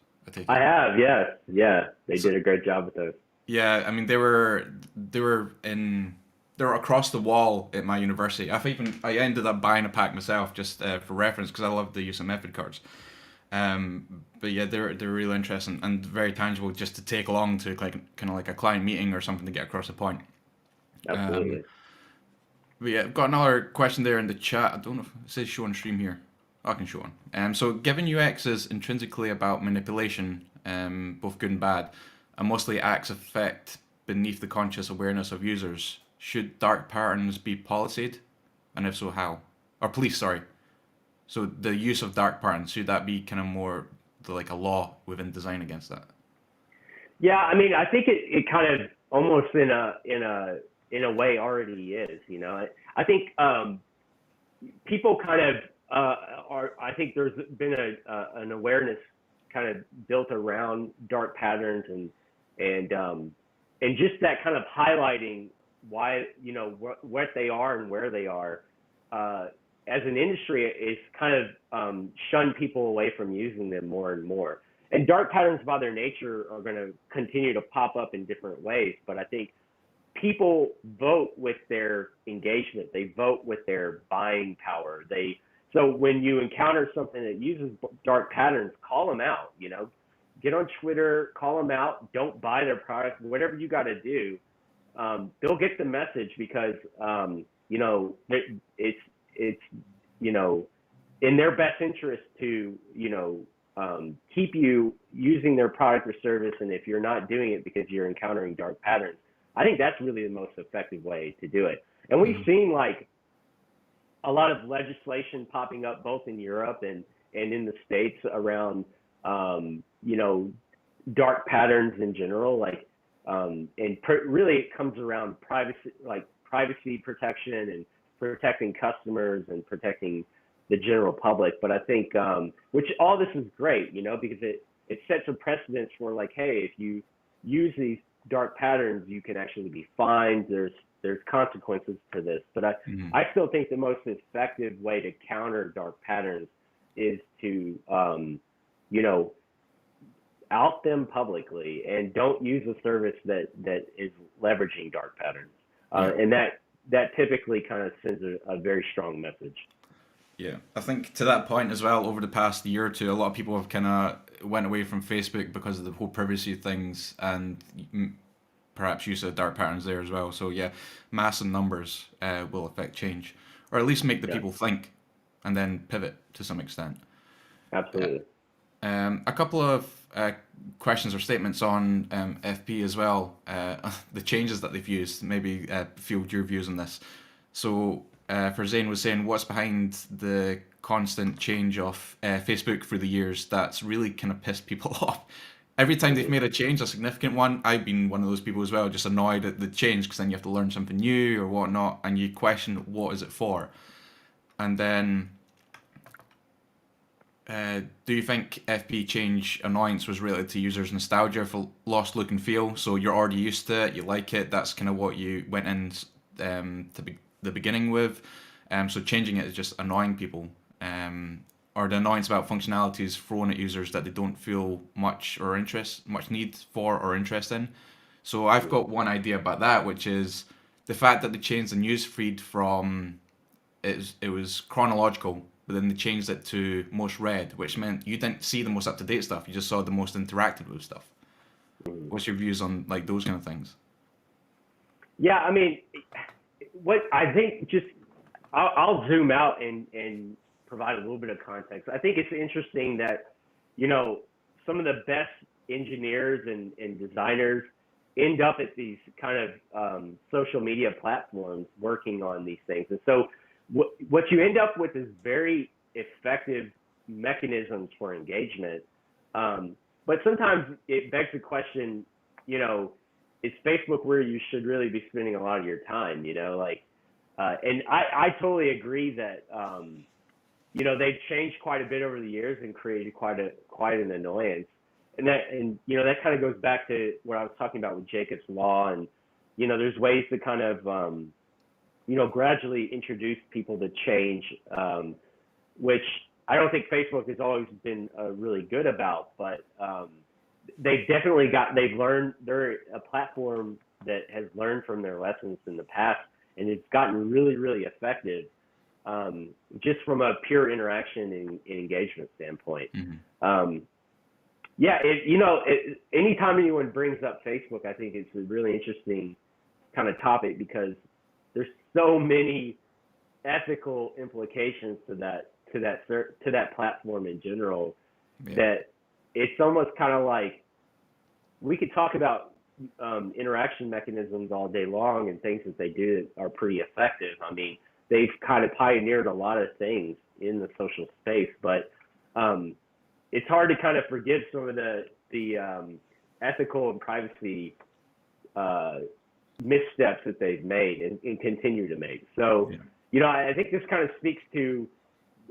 I have, yes. Yeah. They did a great job with those. Yeah, I mean they were across the wall at my university. I ended up buying a pack myself just for reference because I love the use of method cards. But yeah, they're really interesting and very tangible just to take along to like kind of like a client meeting or something to get across a point. Um, Absolutely. but yeah, I've got another question there in the chat. I don't know if it says show on stream here. I can show on. So given UX is intrinsically about manipulation, both good and bad, and mostly acts affect beneath the conscious awareness of users, should dark patterns be policied? And if so, how? Or police, sorry. So the use of dark patterns, should that be kind of more like a law within design against that? Yeah, I mean, I think it kind of almost in a way already is. I think people kind of are. I think there's been an awareness kind of built around dark patterns and just that kind of highlighting why what they are and where they are. As an industry, it's kind of shunned people away from using them more and more. And dark patterns by their nature are going to continue to pop up in different ways. But I think people vote with their engagement. They vote with their buying power. So when you encounter something that uses dark patterns, call them out. Get on Twitter, call them out. Don't buy their product. Whatever you got to do, they'll get the message because it's in their best interest to keep you using their product or service. And if you're not doing it because you're encountering dark patterns, I think that's really the most effective way to do it. And we've seen like a lot of legislation popping up both in Europe and in the States around, dark patterns in general, really it comes around privacy protection and protecting customers and protecting the general public. But I think, which all this is great, because it sets a precedence for like, hey, if you use these dark patterns, you can actually be fined. There's consequences to this. But I still think the most effective way to counter dark patterns is to, out them publicly and don't use a service that is leveraging dark patterns. And that typically kind of sends a very strong message. Yeah, I think to that point as well, over the past year or two, a lot of people have kind of went away from Facebook because of the whole privacy things and perhaps use of dark patterns there as well. So yeah, mass and numbers will affect change, or at least make the Yeah, people think and then pivot to some extent. absolutely. A couple of questions or statements on FP as well. The changes that they've used, maybe field your views on this. So for Zane was saying, what's behind the constant change of Facebook through the years that's really kind of pissed people off? Every time they've Mhm. made a change, a significant one, I've been one of those people as well, just annoyed at the change because then you have to learn something new or whatnot, and you question what is it for. And then do you think FP change annoyance was related to users' nostalgia for lost look and feel? So you're already used to it, you like it, that's kind of what you went in the beginning with. So changing it is just annoying people. Or the annoyance about functionalities thrown at users that they don't feel much need for or interest in. So I've got one idea about that, which is the fact that they changed the news feed from it was chronological, but then they changed it to most read, which meant you didn't see the most up to date stuff. You just saw the most interacted with stuff. Mhm. What's your views on like those kind of things? Yeah, I mean, what I think just I'll zoom out and provide a little bit of context. I think it's interesting that, some of the best engineers and designers end up at these kind of social media platforms working on these things. And so what you end up with is very effective mechanisms for engagement. But sometimes it begs the question, is Facebook where you should really be spending a lot of your time, and I totally agree that, they've changed quite a bit over the years and created quite an annoyance. And that kind of goes back to what I was talking about with Jacob's Law. And, there's ways to kind of, gradually introduce people to change, which I don't think Facebook has always been really good about, but they've learned, they're a platform that has learned from their lessons in the past, and it's gotten really, really effective. just from a pure interaction and engagement standpoint. Mm-hmm. Yeah, anytime anyone brings up Facebook, I think it's a really interesting kind of topic because there's so many ethical implications to that platform in general, that it's almost kind of like we could talk about interaction mechanisms all day long and things that they do that are pretty effective. I mean, they've kind of pioneered a lot of things in the social space, but it's hard to kind of forgive some of the ethical and privacy missteps that they've made and continue to make. So, I think this kind of speaks to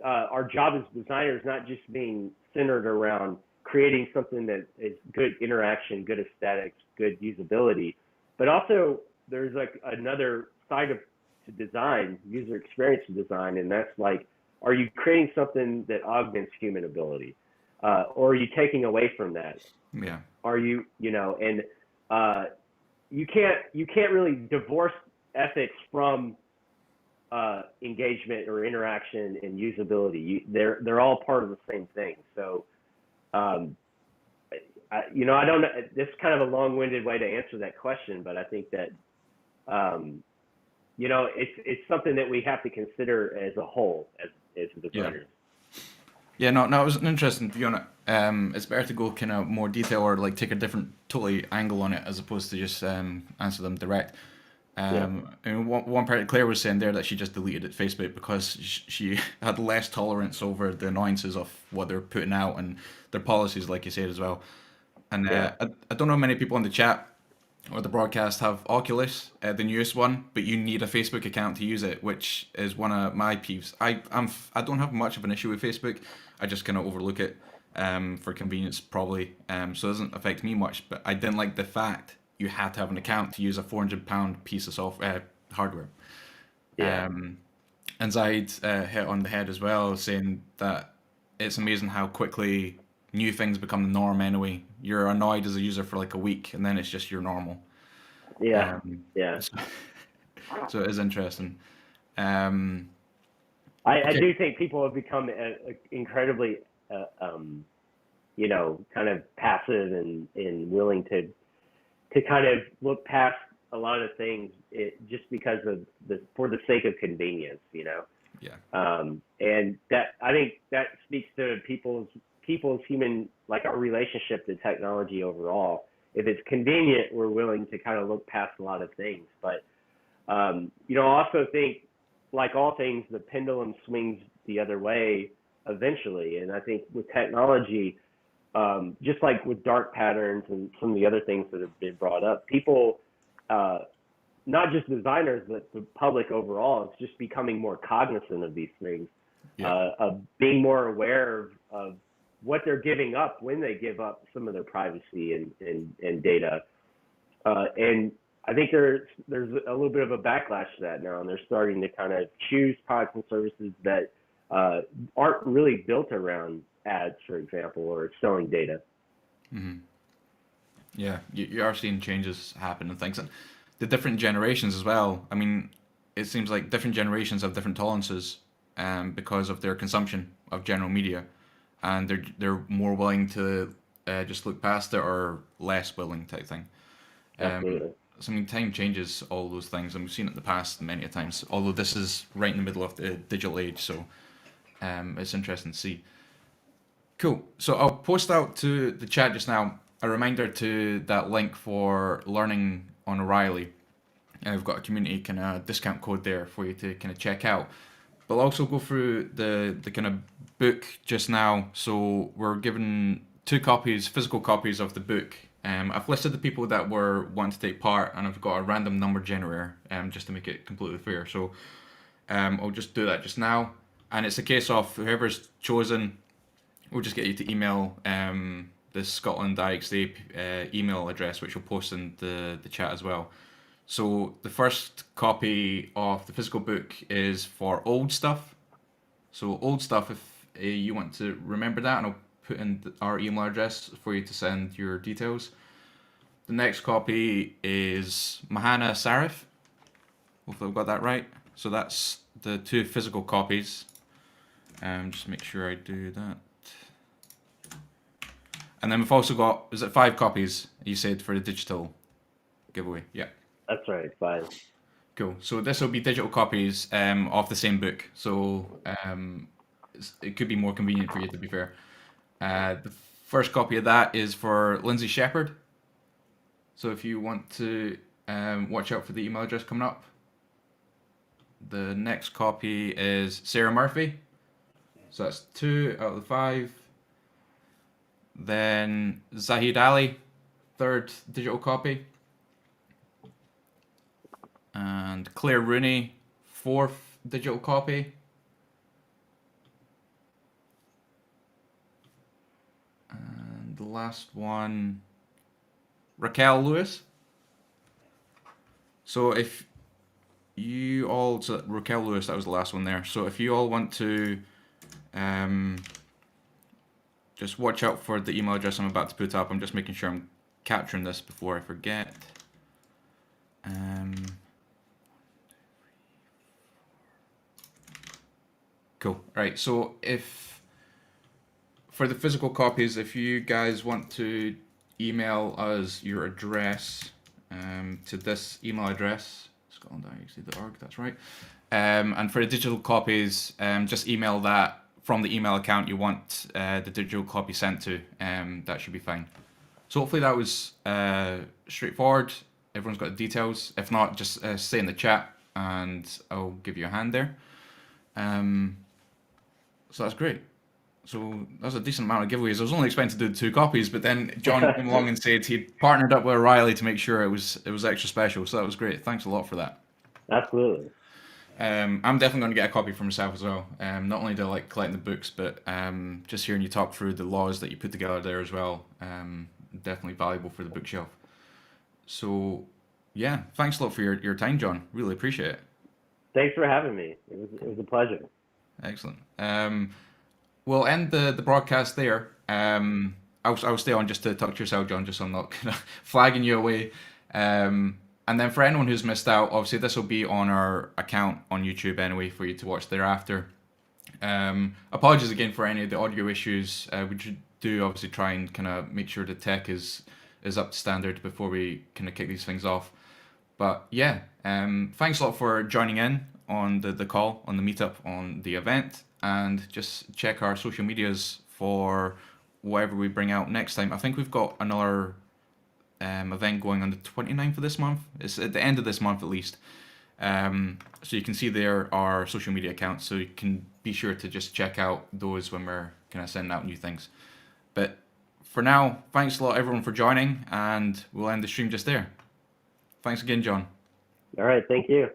our job as designers, not just being centered around creating something that is good interaction, good aesthetics, good usability, but also there's like another side to design, user experience to design, and that's like, are you creating something that augments human ability, or are you taking away from that? Yeah. Are you, and you can't really divorce ethics from engagement or interaction and usability. They're all part of the same thing. So, I don't know. This is kind of a long-winded way to answer that question, but I think that, it's something that we have to consider as a whole, as designers. Yeah, no, it was an interesting view on it. It's better to go kind of more detail or like take a different totally angle on it as opposed to just answer them direct. And one part, Claire was saying there that she just deleted it Facebook because she had less tolerance over the annoyances of what they're putting out and their policies, like you said as well. And I don't know how many people in the chat or the broadcast have Oculus, the newest one, but you need a Facebook account to use it, which is one of my peeves. I don't have much of an issue with Facebook. I just kind of overlook it for convenience, probably. So it doesn't affect me much. But I didn't like the fact you had to have an account to use a £400 piece of hardware. Yeah. And Zaid hit on the head as well, saying that it's amazing how quickly new things become the norm anyway. You're annoyed as a user for like a week, and then it's just your normal. Yeah. So it is interesting. I do think people have become incredibly, kind of passive and willing to kind of look past a lot of things just because of for the sake of convenience, Yeah. And that, I think that speaks to people's human, like our relationship to technology overall. If it's convenient, we're willing to kind of look past a lot of things. But, I also think, like all things, the pendulum swings the other way eventually. And I think with technology, just like with dark patterns and some of the other things that have been brought up, people, not just designers, but the public overall, is just becoming more cognizant of these things, of being more aware of what they're giving up when they give up some of their privacy and data. And I think there's a little bit of a backlash to that now, and they're starting to kind of choose products and services that aren't really built around ads, for example, or selling data. Mm-hmm. Yeah, you are seeing changes happen and things. And the different generations as well. I mean, it seems like different generations have different tolerances because of their consumption of general media, and they're more willing to just look past it or less willing type thing. Absolutely. So I mean, time changes all those things, and we've seen it in the past many a times. Although this is right in the middle of the digital age, so it's interesting to see. Cool. So I'll post out to the chat just now a reminder to that link for learning on O'Reilly. And we've got a community kind of discount code there for you to kind of check out. But I'll also go through the kind of book just now. So we're given 2 copies, physical copies of the book. I've listed the people that were wanting to take part, and I've got a random number generator just to make it completely fair. So I'll just do that just now. And it's a case of whoever's chosen, we'll just get you to email the Scotland IXA email address, which we'll post in the chat as well. So the first copy of the physical book is for old stuff. So old stuff, if you want to remember that, and I'll put in our email address for you to send your details. The next copy is Mahana Sarif. Hopefully I've got that right. So that's the 2 physical copies. Just make sure I do that. And then we've also got, is it 5 copies you said for the digital giveaway? Yeah. That's right, 5. Cool. So this will be digital copies of the same book. So it could be more convenient for you, to be fair. The first copy of that is for Lindsay Shepherd. So if you want to watch out for the email address coming up. The next copy is Sarah Murphy. So that's 2 out of the 5. Then Zahid Ali, 3rd digital copy. And Claire Rooney, 4th digital copy. And the last one, Raquel Lewis. So if you all, so Raquel Lewis, that was the last one there. So if you all want to just watch out for the email address I'm about to put up. I'm just making sure I'm capturing this before I forget. Cool. Right. So if for the physical copies, if you guys want to email us your address to this email address, scotlandIXD.org, that's right. And for the digital copies, just email that from the email account you want the digital copy sent to. That should be fine. So hopefully that was straightforward. Everyone's got the details. If not, just stay in the chat and I'll give you a hand there. So that's great. So that's a decent amount of giveaways. I was only expecting to do 2 copies, but then John came along and said he'd partnered up with O'Reilly to make sure it was extra special. So that was great. Thanks a lot for that. Absolutely. I'm definitely going to get a copy for myself as well. Not only do I like collecting the books, but just hearing you talk through the laws that you put together there as well. Definitely valuable for the bookshelf. So yeah, thanks a lot for your time, John. Really appreciate it. Thanks for having me. It was a pleasure. Excellent. We'll end the broadcast there. I'll stay on just to talk to yourself, John, just so I'm not kind of flagging you away. And then for anyone who's missed out, obviously this will be on our account on YouTube anyway for you to watch thereafter. Apologies again for any of the audio issues. We do obviously try and kind of make sure the tech is up to standard before we kind of kick these things off. But yeah, thanks a lot for joining in on the call, on the meetup, on the event, and just check our social medias for whatever we bring out next time. I think we've got another event going on the 29th of this month. It's at the end of this month at least. So you can see there our social media accounts, so you can be sure to just check out those when we're kind of sending out new things. But for now, thanks a lot everyone for joining, and we'll end the stream just there. Thanks again, John. All right, thank you.